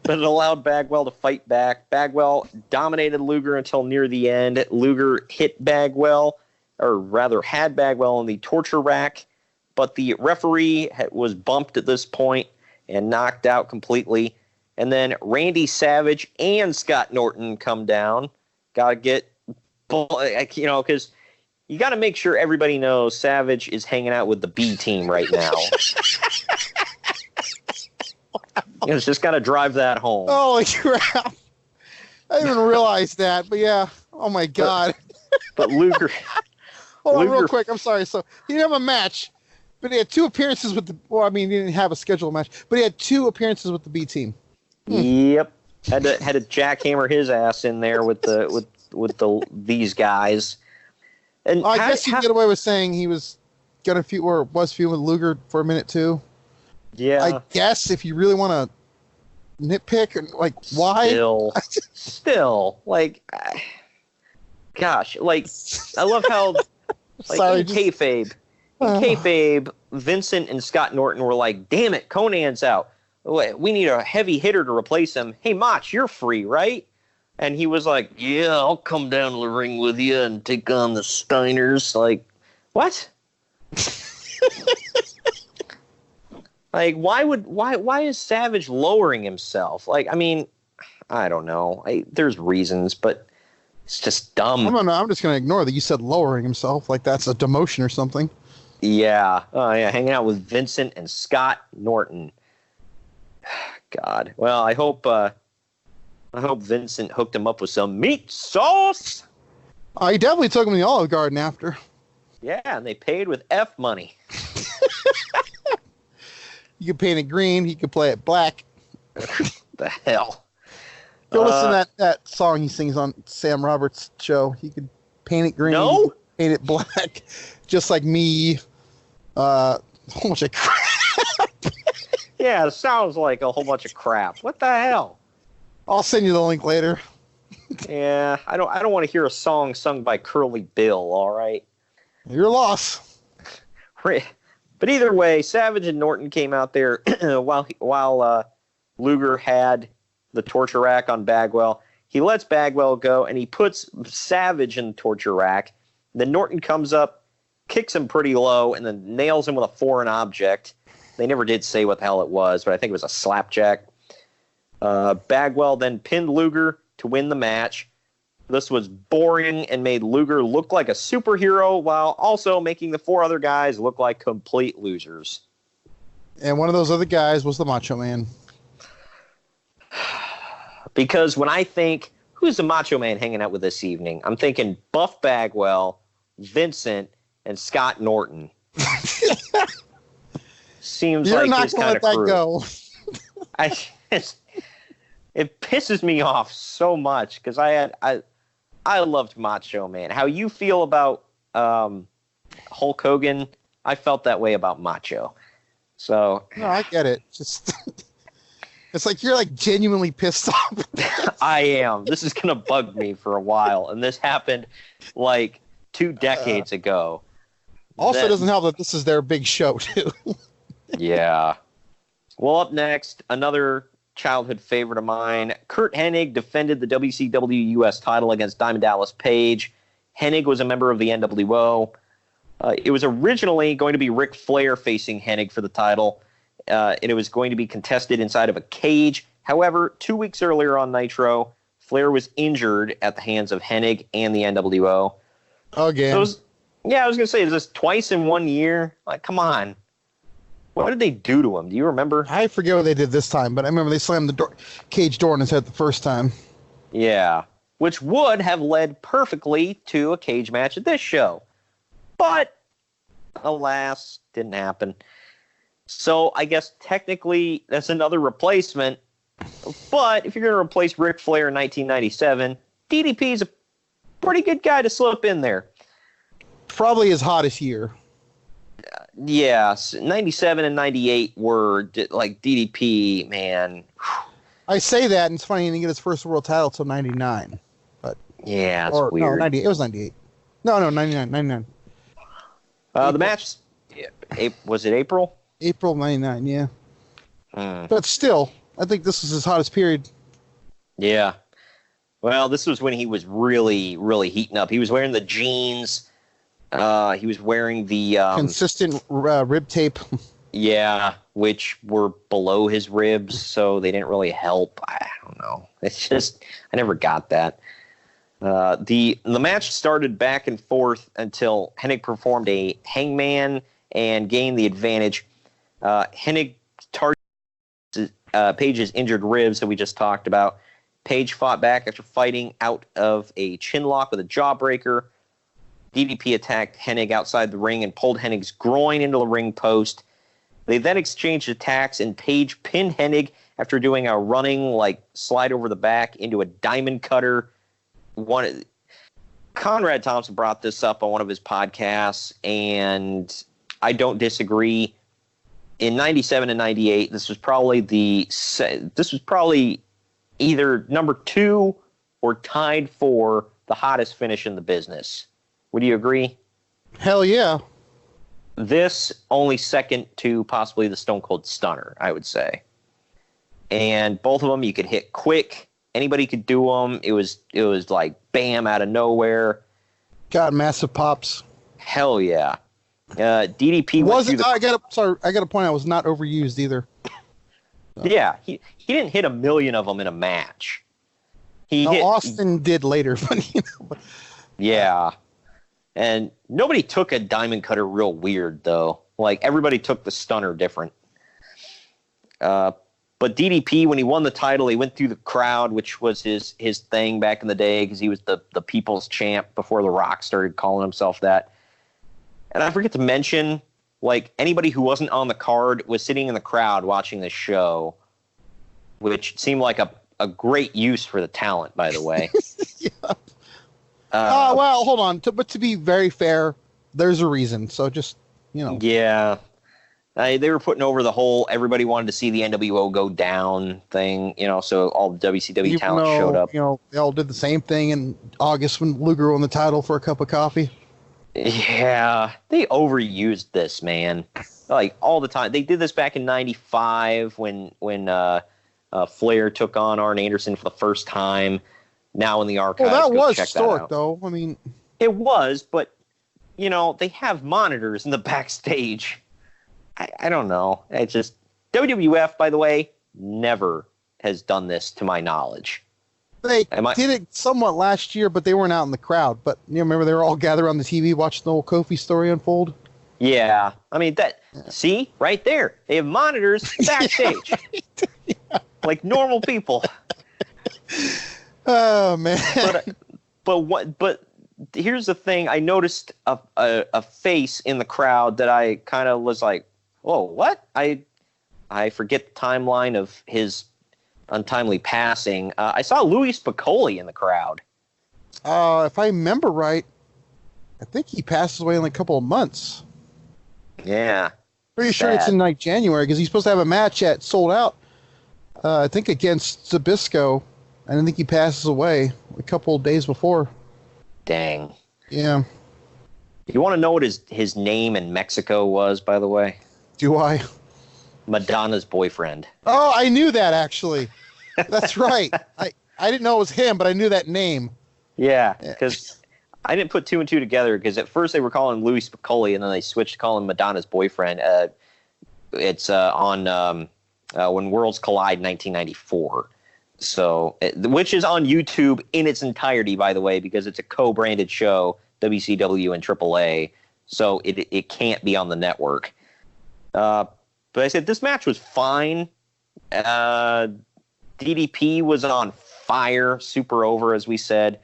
But it allowed Bagwell to fight back. Bagwell dominated Luger until near the end. Luger hit Bagwell, or rather had Bagwell in the torture rack, but the referee was bumped at this point and knocked out completely. And then Randy Savage and Scott Norton come down. Got to get, because you got to make sure everybody knows Savage is hanging out with the B team right now. It's just got to drive that home. Holy crap. I didn't even realize that, but yeah. Oh, my God. But Luger... Hold on real quick. I'm sorry. So he didn't have a match, but he had two appearances with the... Well, I mean, he didn't have a scheduled match, but he had two appearances with the B team. Yep. Had to jackhammer his ass in there with these guys. And I guess he get away with saying he was gonna feud or was feuding with Luger for a minute too. Yeah. I guess if you really want to nitpick, like why? Still, like, gosh, like I love how like in kayfabe, kayfabe, Vincent and Scott Norton were like, damn it, Conan's out. We need a heavy hitter to replace him. Hey, Mach, you're free, right? And he was like, yeah, I'll come down to the ring with you and take on the Steiners. Like, what? Like, why is Savage lowering himself? Like, I mean, I don't know. There's reasons, but it's just dumb. I don't know. I'm just going to ignore that you said lowering himself. Like that's a demotion or something. Yeah. Oh, yeah. Hanging out with Vincent and Scott Norton. God. Well, I hope Vincent hooked him up with some meat sauce. He definitely took him to the Olive Garden after. Yeah, and they paid with F money. You could paint it green. He could play it black. The hell. Go listen to that song he sings on Sam Roberts' show. He could paint it green. No? Paint it black. Just like me. A whole bunch of crap. Yeah, it sounds like a whole bunch of crap. What the hell? I'll send you the link later. Yeah, I don't want to hear a song sung by Curly Bill, all right? Your loss. But either way, Savage and Norton came out there while Luger had the torture rack on Bagwell. He lets Bagwell go, and he puts Savage in the torture rack. Then Norton comes up, kicks him pretty low, and then nails him with a foreign object. They never did say what the hell it was, but I think it was a slapjack. Bagwell then pinned Luger to win the match. This was boring and made Luger look like a superhero while also making the four other guys look like complete losers. And one of those other guys was the Macho Man. Because when I think, who's the Macho Man hanging out with this evening? I'm thinking Buff Bagwell, Vincent, and Scott Norton. Seems You're like not his going to kind let of that crew. go. It pisses me off so much because I loved Macho Man. How you feel about Hulk Hogan, I felt that way about Macho. So no, I get it. Just it's like you're like genuinely pissed off. I am. This is gonna bug me for a while, and this happened like 2 decades ago. Also, doesn't help that this is their big show too. Yeah. Well, up next, another childhood favorite of mine. Curt Hennig defended the WCW US title against Diamond Dallas Page. Hennig was a member of the NWO. It was originally going to be Ric Flair facing Hennig for the title, and it was going to be contested inside of a cage. However, 2 weeks earlier on Nitro, Flair was injured at the hands of Hennig and the NWO. Again. So I was going to say, is this twice in 1 year? Like, come on. What did they do to him? Do you remember? I forget what they did this time, but I remember they slammed the cage door on his head the first time. Yeah, which would have led perfectly to a cage match at this show. But, alas, didn't happen. So I guess technically that's another replacement. But if you're going to replace Ric Flair in 1997, DDP's a pretty good guy to slip in there. Probably his hottest year. Yes, 97 and 98 were like DDP, man. I say that, and it's funny, he didn't get his first world title till 99. But yeah, it's weird. No, 98. It was 98. No, 99. The match, was it April? April 99, yeah. But still, I think this was his hottest period. Yeah. Well, this was when he was really, really heating up. He was wearing the jeans. He was wearing the consistent rib tape. Yeah, which were below his ribs, so they didn't really help. I don't know. It's just I never got that. The match started back and forth until Hennig performed a hangman and gained the advantage. Hennig targeted Page's injured ribs that we just talked about. Page fought back after fighting out of a chin lock with a jawbreaker. DDP attacked Hennig outside the ring and pulled Hennig's groin into the ring post. They then exchanged attacks, and Page pinned Hennig after doing a running slide over the back into a diamond cutter. Conrad Thompson brought this up on one of his podcasts, and I don't disagree. In 97 and 98, this was probably either number 2 or tied for the hottest finish in the business. Would you agree? Hell yeah. This only second to possibly the Stone Cold Stunner, I would say. And both of them you could hit quick. Anybody could do them. It was like bam out of nowhere. Got massive pops. Hell yeah. DDP wasn't. I got to point out, it was not overused either. Yeah, he didn't hit a million of them in a match. Austin did later, but yeah. And nobody took a diamond cutter real weird, though. Like, everybody took the stunner different. But DDP, when he won the title, he went through the crowd, which was his thing back in the day, because he was the people's champ before The Rock started calling himself that. And I forget to mention, like, anybody who wasn't on the card was sitting in the crowd watching this show, which seemed like a great use for the talent, by the way. Yeah. Well, hold on. But to be very fair, there's a reason. So just, Yeah. They were putting over the whole everybody wanted to see the NWO go down thing, so all the WCW talent showed up. They all did the same thing in August when Luger won the title for a cup of coffee. Yeah. They overused this, man. Like, all the time. They did this back in 95 when Flair took on Arn Anderson for the first time. Now in the archives, well, that was check historic, that out. though. I mean, it was, but they have monitors in the backstage. I don't know. It's just WWF, by the way, never has done this to my knowledge. They did it somewhat last year, but they weren't out in the crowd. But remember, they were all gathered on the TV watching the whole Kofi story unfold. Yeah, I mean see right there, they have monitors backstage, like normal people. Oh man! But here's the thing: I noticed a face in the crowd that I kind of was like, "Whoa, what?" I forget the timeline of his untimely passing. I saw Louis Spicolli in the crowd. If I remember right, I think he passes away in like a couple of months. Yeah, pretty sure it's in like January because he's supposed to have a match at Sold Out. I think against Zbyszko. And I think he passes away a couple of days before. Dang. Yeah. You want to know what his name in Mexico was, by the way? Do I? Madonna's boyfriend. Oh, I knew that, actually. That's right. I didn't know it was him, but I knew that name. Yeah, because I didn't put two and two together, because at first they were calling Louis Spicolli, and then they switched to calling Madonna's boyfriend. It's on When Worlds Collide 1994. So, which is on YouTube in its entirety, by the way, because it's a co-branded show, WCW and AAA. So it can't be on the network. But I said this match was fine. DDP was on fire, super over, as we said.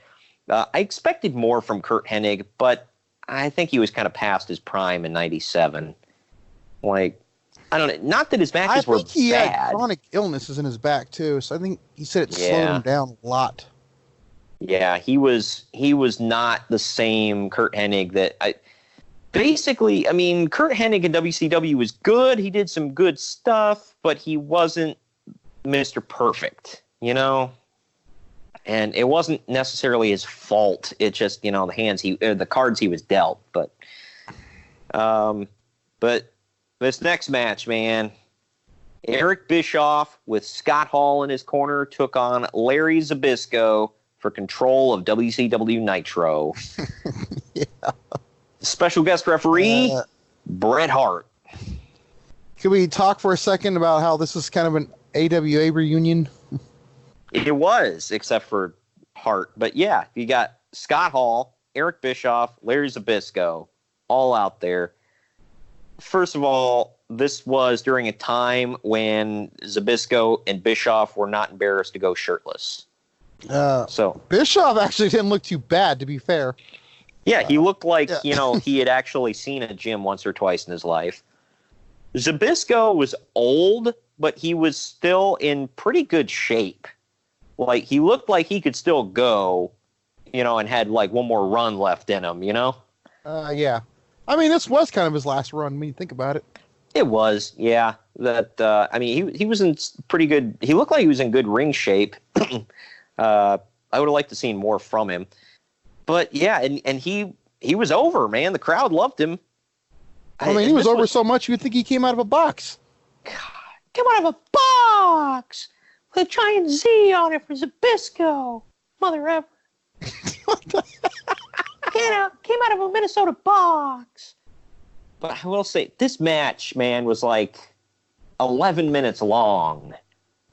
I expected more from Curt Hennig, but I think he was kind of past his prime in '97. Like, I don't know. Not that his matches were bad. I think he had chronic illnesses in his back too, so I think he said it slowed him down a lot. Yeah, he was not the same Curt Hennig that I. Basically, I mean, Curt Hennig in WCW was good. He did some good stuff, but he wasn't Mr. Perfect, And it wasn't necessarily his fault. It's just the cards he was dealt. But this next match, man, Eric Bischoff with Scott Hall in his corner took on Larry Zbyszko for control of WCW Nitro. Yeah. Special guest referee, Bret Hart. Can we talk for a second about how this is kind of an AWA reunion? It was, except for Hart. But yeah, you got Scott Hall, Eric Bischoff, Larry Zbyszko, all out there. First of all, this was during a time when Zbyszko and Bischoff were not embarrassed to go shirtless. So Bischoff actually didn't look too bad, to be fair. Yeah, he looked like, he had actually seen a gym once or twice in his life. Zbyszko was old, but he was still in pretty good shape. Like, he looked like he could still go, and had like one more run left in him, Yeah. I mean, this was kind of his last run when you think about it. It was, yeah. He was in pretty good. He looked like he was in good ring shape. I would have liked to seen more from him, but yeah, and he was over, man. The crowd loved him. I mean, he was over so much you'd think he came out of a box. God, came out of a box with a giant Z on it for Zbyszko. Mother ever. Came out of a Minnesota box. But I will say, this match, man, was like 11 minutes long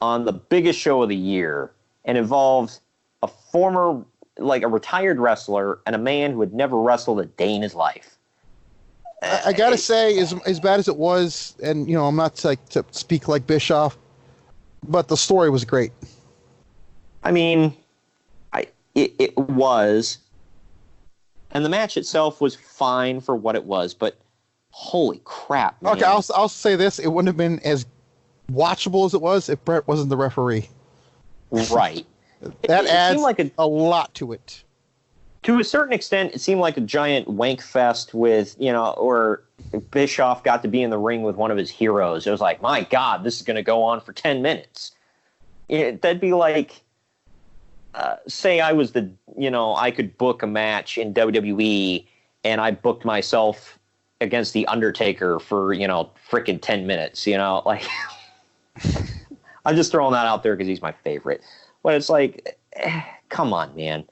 on the biggest show of the year and involved a former, like a retired wrestler and a man who had never wrestled a day in his life. I gotta say, as bad as it was, and you know, I'm not to speak like Bischoff, but the story was great. I mean, it was, and the match itself was fine for what it was, but holy crap, man. Okay, I'll say this: it wouldn't have been as watchable as it was if Bret wasn't the referee. Right. That adds like a lot to it. To a certain extent, it seemed like a giant wank fest with, you know, or Bischoff got to be in the ring with one of his heroes. It was like, my God, this is going to go on for 10 minutes. That'd be like, say I was I could book a match in WWE and I booked myself against The Undertaker for, frickin' 10 minutes, like, I'm just throwing that out there because he's my favorite. But it's like, come on, man.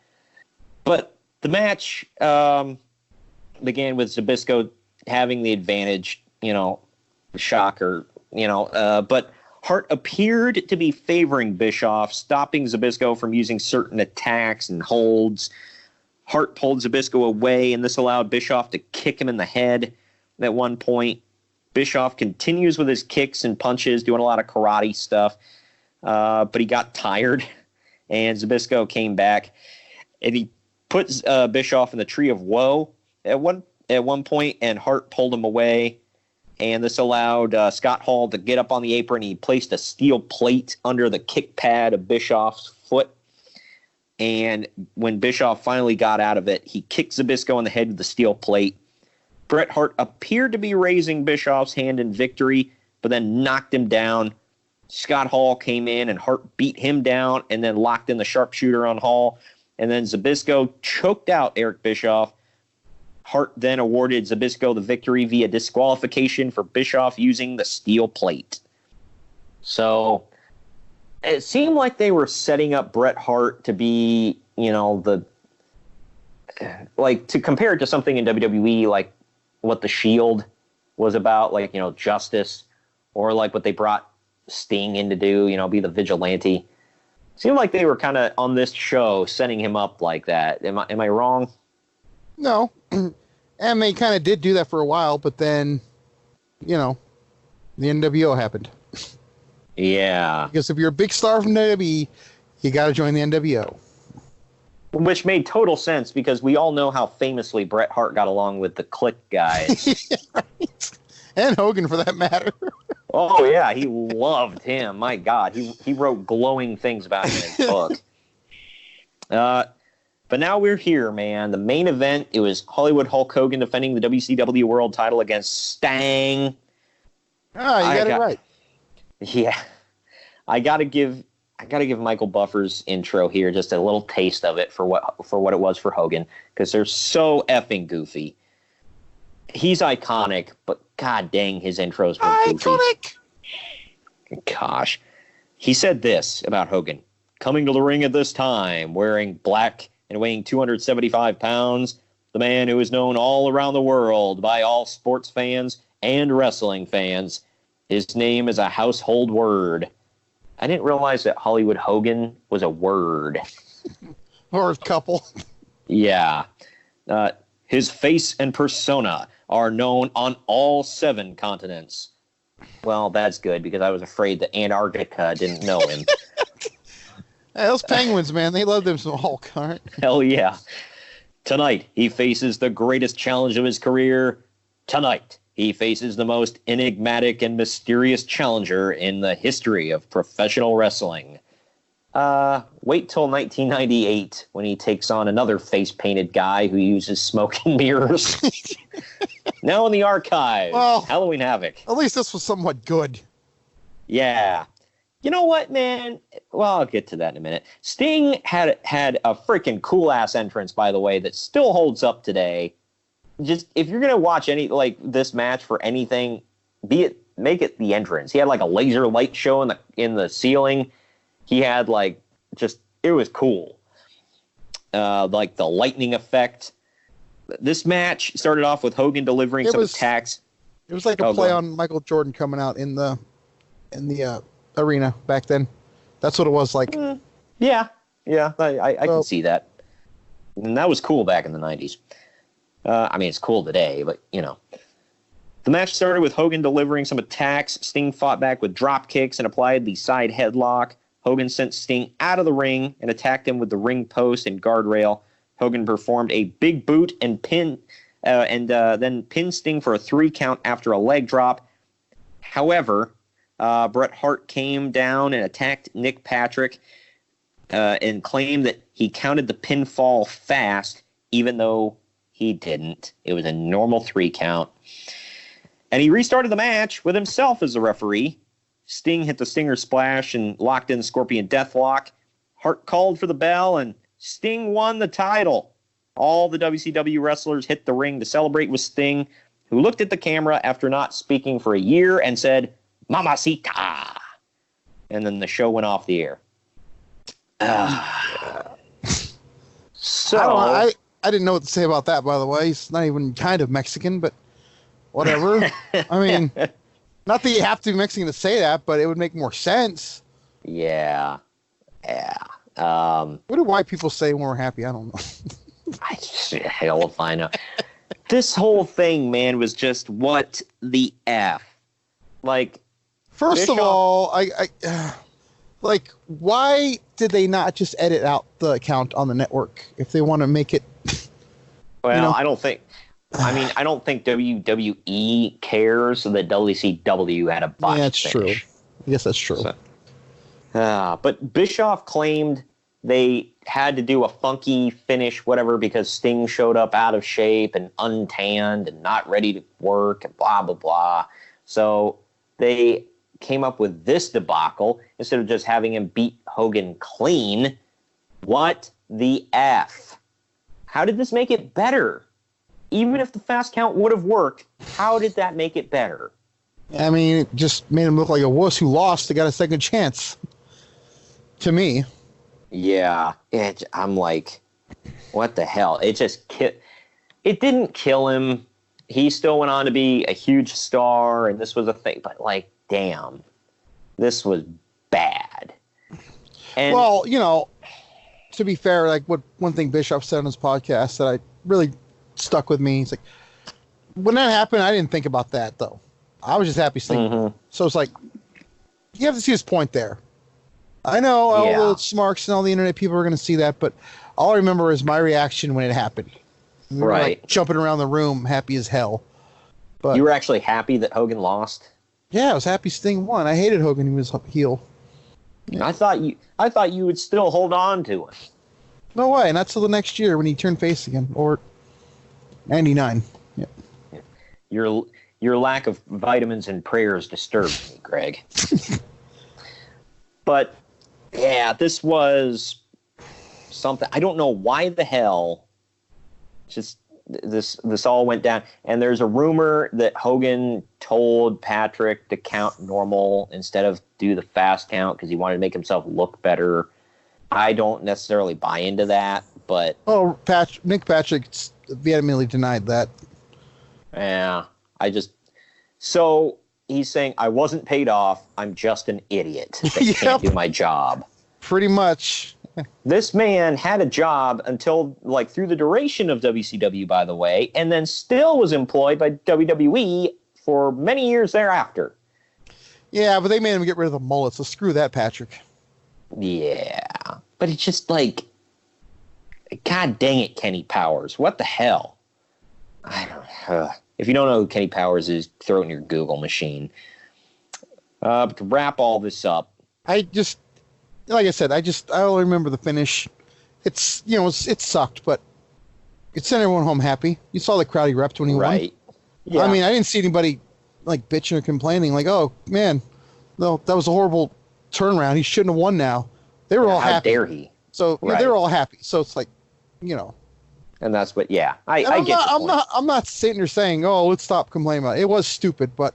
But the match began with Zbyszko having the advantage, shocker, but Hart appeared to be favoring Bischoff, stopping Zbyszko from using certain attacks and holds. Hart pulled Zbyszko away, and this allowed Bischoff to kick him in the head at one point. Bischoff continues with his kicks and punches, doing a lot of karate stuff, but he got tired, and Zbyszko came back, and he put Bischoff in the Tree of Woe at one point, and Hart pulled him away, and this allowed Scott Hall to get up on the apron. He placed a steel plate under the kick pad of Bischoff's foot, and when Bischoff finally got out of it, he kicked Zbyszko in the head with the steel plate. Bret Hart appeared to be raising Bischoff's hand in victory, but then knocked him down. Scott Hall came in, and Hart beat him down and then locked in the sharpshooter on Hall. And then Zbyszko choked out Eric Bischoff. Hart then awarded Zbyszko the victory via disqualification for Bischoff using the steel plate. So it seemed like they were setting up Bret Hart to be, to compare it to something in WWE, like what the Shield was about, like, justice, or like what they brought Sting in to do, be the vigilante. Seemed like they were kind of on this show setting him up like that. Am I wrong? No. And they kind of did do that for a while, but then, the NWO happened. Yeah. Because if you're a big star from WWE, you got to join the NWO. Which made total sense because we all know how famously Bret Hart got along with the Click guys. Yeah, right. And Hogan, for that matter. Oh, yeah, he loved him. My God, he wrote glowing things about him in his book. But now we're here, man. The main event, it was Hollywood Hulk Hogan defending the WCW World Title against Stang. Ah, you got it right. Yeah. I gotta give Michael Buffer's intro here just a little taste of it for what it was for Hogan, because they're so effing goofy. He's iconic, but god dang, his intros were goofy. Iconic! Gosh. He said this about Hogan. Coming to the ring at this time, wearing black and weighing 275 pounds, the man who is known all around the world by all sports fans and wrestling fans. His name is a household word. I didn't realize that Hollywood Hogan was a word. Or a couple. Yeah. His face and persona are known on all 7 continents. Well, that's good, because I was afraid that Antarctica didn't know him. Hey, those Penguins, man, they love them some Hulk, aren't they? Hell yeah. Tonight, he faces the greatest challenge of his career. Tonight, he faces the most enigmatic and mysterious challenger in the history of professional wrestling. Wait till 1998 when he takes on another face-painted guy who uses smoke and mirrors. Now in the archive, Halloween Havoc. At least this was somewhat good. Yeah. You know what, man? Well, I'll get to that in a minute. Sting had a freaking cool-ass entrance, by the way, that still holds up today. just if you're gonna watch any like this match for anything, make it the entrance. He had like a laser light show in the ceiling. He had like it was cool. Like the lightning effect. This match started off with Hogan delivering some attacks. It was like a play on Michael Jordan coming out in the arena back then. That's what it was like. Yeah, I can see that. And that was cool back in the 90s. I mean, it's cool today, but, you know. The match started with Hogan delivering some attacks. Sting fought back with drop kicks and applied the side headlock. Hogan sent Sting out of the ring and attacked him with the ring post and guardrail. Hogan performed a big boot and then pinned Sting for a 3 count after a leg drop. However, Bret Hart came down and attacked Nick Patrick and claimed that he counted the pinfall fast, even though he didn't. It was a normal 3 count. And he restarted the match with himself as the referee. Sting hit the Stinger Splash and locked in the Scorpion Deathlock. Hart called for the bell, and Sting won the title. All the WCW wrestlers hit the ring to celebrate with Sting, who looked at the camera after not speaking for a year and said, "Mamacita." And then the show went off the air. So I didn't know what to say about that, by the way. He's not even kind of Mexican, but whatever. I mean, not that you have to be Mexican to say that, but it would make more sense. Yeah. What do white people say when we're happy? I don't know. Hell if I know. This whole thing, man, was just what the F. Like, first of all, like, why did they not just edit out the account on the network if they want to make it? Well, you know? I don't think WWE cares that WCW had a botch. Yeah, that's true. Yes, that's true. So, but Bischoff claimed they had to do a funky finish, whatever, because Sting showed up out of shape and untanned and not ready to work and blah, blah, blah. So they came up with this debacle instead of just having him beat Hogan clean. What the F? How did this make it better? Even if the fast count would have worked, how did that make it better? I mean, it just made him look like a wuss who lost to got a second chance. To me. Yeah. I'm like, what the hell? It didn't kill him. He still went on to be a huge star, and this was a thing. But, like, damn. This was bad. And, well, you know, to be fair, like one thing Bischoff said on his podcast that I really stuck with me. He's like, when that happened, I didn't think about that, though. I was just happy seeing it. So it's like, you have to see his point there. I know all the smarks and all the internet people are going to see that, but all I remember is my reaction when it happened. We were like jumping around the room, happy as hell. But you were actually happy that Hogan lost? Yeah, I was happy Sting won. I hated Hogan. He was heel. Yeah. I thought you would still hold on to him. No way. Not till the next year when he turned face again, or 99. Yeah. Your lack of vitamins and prayers disturbed me, Greg. But yeah, this was something. I don't know why the hell. Just this all went down, and there's a rumor that Hogan told Patrick to count normal instead of do the fast count because he wanted to make himself look better. I don't necessarily buy into that, but Nick Patrick vehemently denied that. Yeah, so he's saying I wasn't paid off. I'm just an idiot that can't do my job. Pretty much. This man had a job until, like, through the duration of WCW, by the way, and then still was employed by WWE for many years thereafter. Yeah, but they made him get rid of the mullet, so screw that, Patrick. Yeah, but it's just like, God dang it, Kenny Powers. What the hell? I don't know. If you don't know who Kenny Powers is, throw it in your Google machine. But to wrap all this up, like I said, I only remember the finish. It's, you know, it sucked, but it sent everyone home happy. You saw the crowd he repped when he won. Yeah. I mean, I didn't see anybody like bitching or complaining, like, oh man, no, that was a horrible turnaround. He shouldn't have won now. They were all happy. How dare he? So they were all happy. So it's like, you know, And that's what, yeah, I get the point. I'm not sitting here saying, oh, let's stop complaining about it. It was stupid, but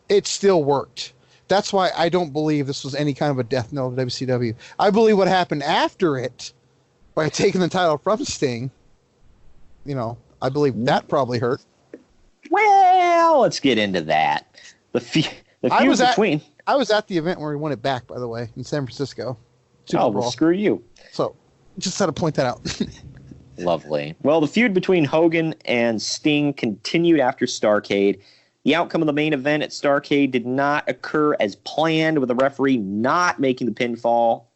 it still worked. That's why I don't believe this was any kind of a death knell to WCW. I believe what happened after it, by taking the title from Sting, I believe that probably hurt. Well, let's get into that. The feud between... I was at the event where he won it back, by the way, in San Francisco. Well, screw you. So, just had to point that out. Lovely. Well, the feud between Hogan and Sting continued after Starrcade. The outcome of the main event at Starrcade did not occur as planned, with the referee not making the pinfall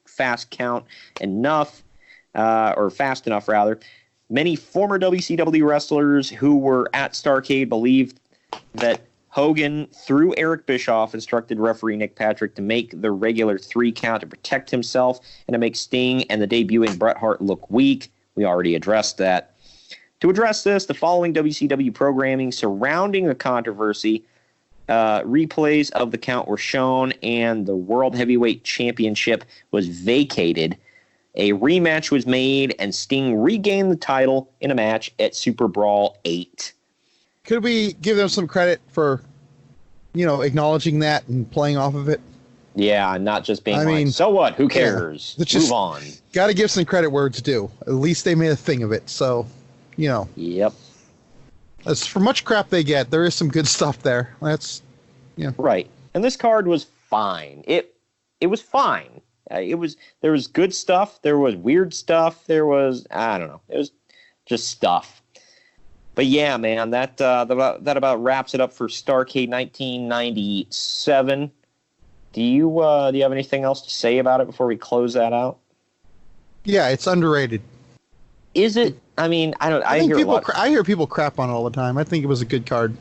fast enough. Many former WCW wrestlers who were at Starrcade believed that Hogan, through Eric Bischoff, instructed referee Nick Patrick to make the regular 3 count to protect himself and to make Sting and the debuting Bret Hart look weak. We already addressed that. To address this, the following WCW programming surrounding the controversy, replays of the count were shown, and the World Heavyweight Championship was vacated. A rematch was made, and Sting regained the title in a match at Super Brawl 8. Could we give them some credit for, acknowledging that and playing off of it? Yeah, not just being so what? Who cares? Yeah, move on. Got to give some credit where it's due. At least they made a thing of it. So, Yep. As for much crap they get, there is some good stuff there. That's, Right. And this card was fine. It was fine. There was good stuff. There was weird stuff. There was, I don't know. It was just stuff. But yeah, man, that about wraps it up for Starrcade 1997. Do you have anything else to say about it before we close that out? Yeah, it's underrated. Is it? I mean, I hear people crap on it all the time. I think it was a good card.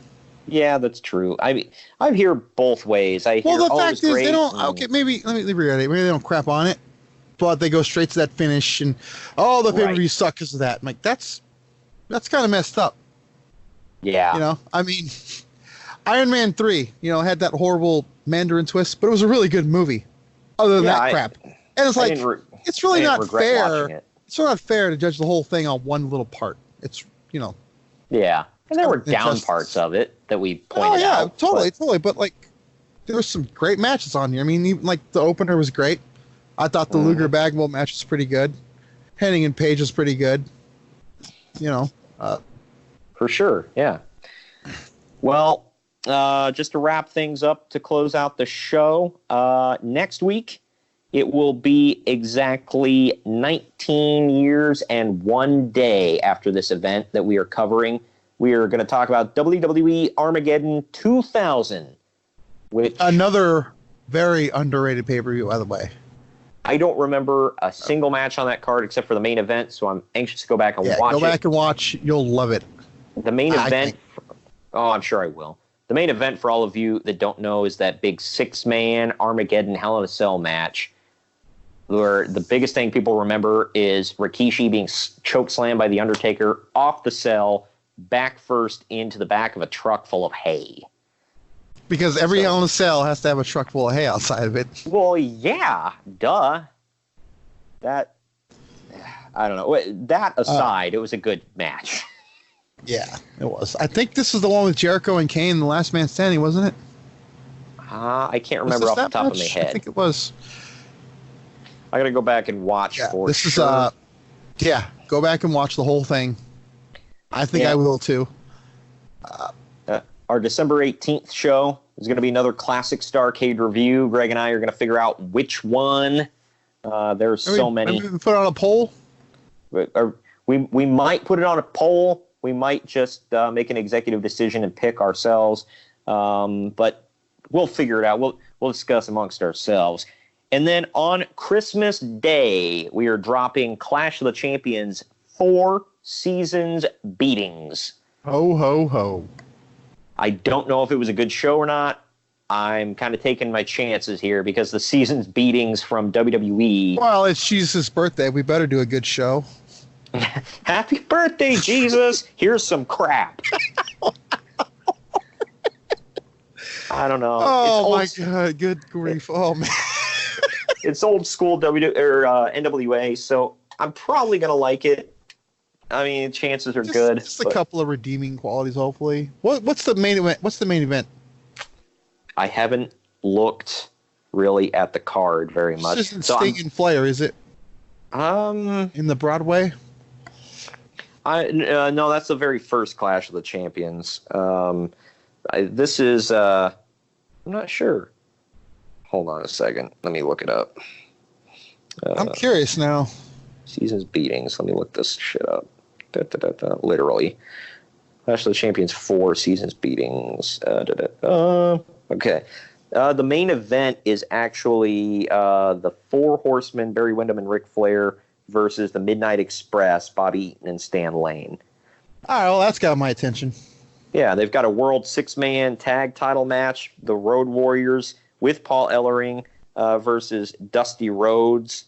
Yeah, that's true. I hear both ways. The fact is, they don't. Okay, maybe let me read it. Maybe they don't crap on it, but they go straight to that finish and the pay-per-views suck because of that. I'm like, that's kind of messed up. Yeah. Iron Man 3, had that horrible Mandarin twist, but it was a really good movie. Other than that crap, and it's like it's really not fair. It's not fair to judge the whole thing on one little part. It's Yeah. And there were down parts of it that we pointed out. Totally. But there were some great matches on here. I mean, even the opener was great. I thought the Luger Bagwell match was pretty good. Hennig and Page was pretty good. For sure, yeah. Well, just to wrap things up to close out the show, next week it will be exactly 19 years and 1 day after this event that we are covering. We are going to talk about WWE Armageddon 2000. Another very underrated pay-per-view, by the way. I don't remember a single match on that card except for the main event, so I'm anxious to go back and watch it. Go back and watch. You'll love it. The main event... I'm sure I will. The main event, for all of you that don't know, is that big 6-man Armageddon Hell in a Cell match, where the biggest thing people remember is Rikishi being chokeslammed by The Undertaker off the cell, back first into the back of a truck full of hay. Because every Hell in a Cell has to have a truck full of hay outside of it. Well, yeah, duh. That, I don't know. That aside, it was a good match. Yeah, it was. I think this is the one with Jericho and Kane, the last man standing, wasn't it? I can't remember off the top of my head. I think it was. I got to go back and watch for sure. Go back and watch the whole thing. I think I will too. Our December 18th show is going to be another classic Starrcade review. Greg and I are going to figure out which one. There's so many. Maybe we put it on a poll? We might put it on a poll. We might just make an executive decision and pick ourselves. But we'll figure it out. We'll discuss amongst ourselves. And then on Christmas Day, we are dropping Clash of the Champions 4 Seasons Beatings. Ho, ho, ho. I don't know if it was a good show or not. I'm kind of taking my chances here because the Seasons Beatings from WWE... Well, it's Jesus' birthday. We better do a good show. Happy birthday, Jesus! Here's some crap. I don't know. Oh, my God. Good grief. Oh, man. It's old school NWA, so I'm probably going to like it. I mean, chances are good. Just a couple of redeeming qualities, hopefully. What's the main event? What's the main event? I haven't looked really at the card very much. It's just Sting and Flair, is it? In the Broadway? No, that's the very first Clash of the Champions. This is I'm not sure. Hold on a second. Let me look it up. I'm curious now. Seasons beatings. Let me look this shit up. Literally. Clash of the Champions 4 seasons beatings. Okay. The main event is actually the Four Horsemen, Barry Windham and Ric Flair, versus the Midnight Express, Bobby Eaton and Stan Lane. All right, well, that's got my attention. Yeah, they've got a World Six-Man Tag Title match, the Road Warriors with Paul Ellering versus Dusty Rhodes.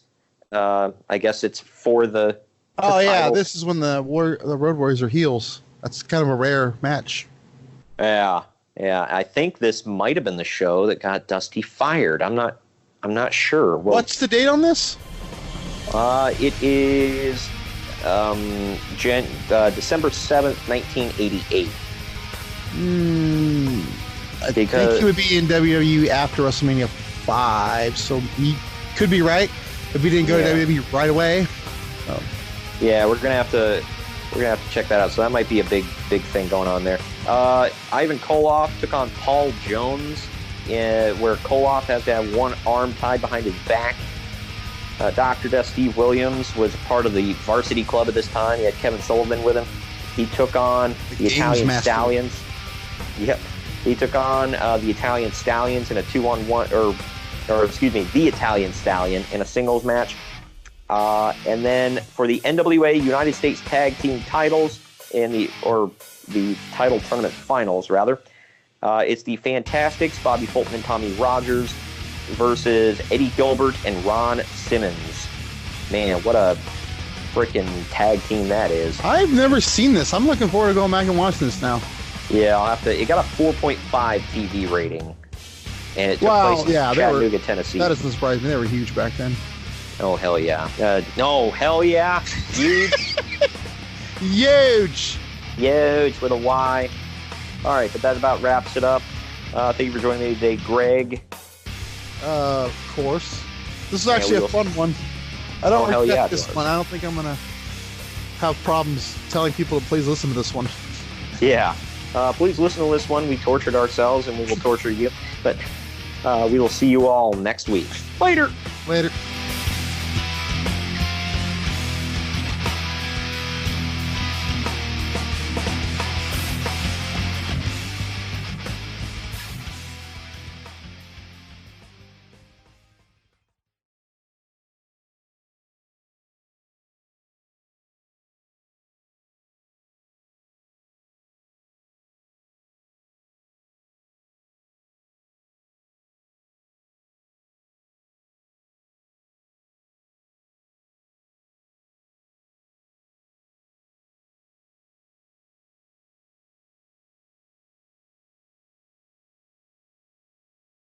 I guess it's for the title. This is when the Road Warriors are heels. That's kind of a rare match. Yeah. I think this might have been the show that got Dusty fired. I'm not sure. Well, what's the date on this? It is December 7th, 1988. I think he would be in WWE after WrestleMania 5, so he could be right if he didn't go to WWE right away. Yeah, we're gonna have to check that out. So that might be a big thing going on there. Ivan Koloff took on Paul Jones, where Koloff has to have one arm tied behind his back. Dr. Death Steve Williams was part of the varsity club at this time. He had Kevin Sullivan with him. He took on the Italian Stallions. Yep. He took on the Italian Stallions in a 2-on-1, the Italian Stallion in a singles match. And then for the NWA United States Tag Team titles the title tournament finals, rather, it's the Fantastics, Bobby Fulton and Tommy Rogers, versus Eddie Gilbert and Ron Simmons. Man, what a freaking tag team that is. I've never seen this. I'm looking forward to going back and watching this now. Yeah, I'll have to. It got a 4.5 TV rating, and it took place in Chattanooga, Tennessee. That doesn't surprise me. They were huge back then. Oh, hell yeah. Hell yeah. Huge. Huge with a Y. All right, but that about wraps it up. Thank you for joining me today, Greg. Of course. This is actually a fun one. I don't regret this one. I don't think I'm going to have problems telling people to please listen to this one. Yeah. Please listen to this one. We tortured ourselves and we will torture you. But we will see you all next week. Later.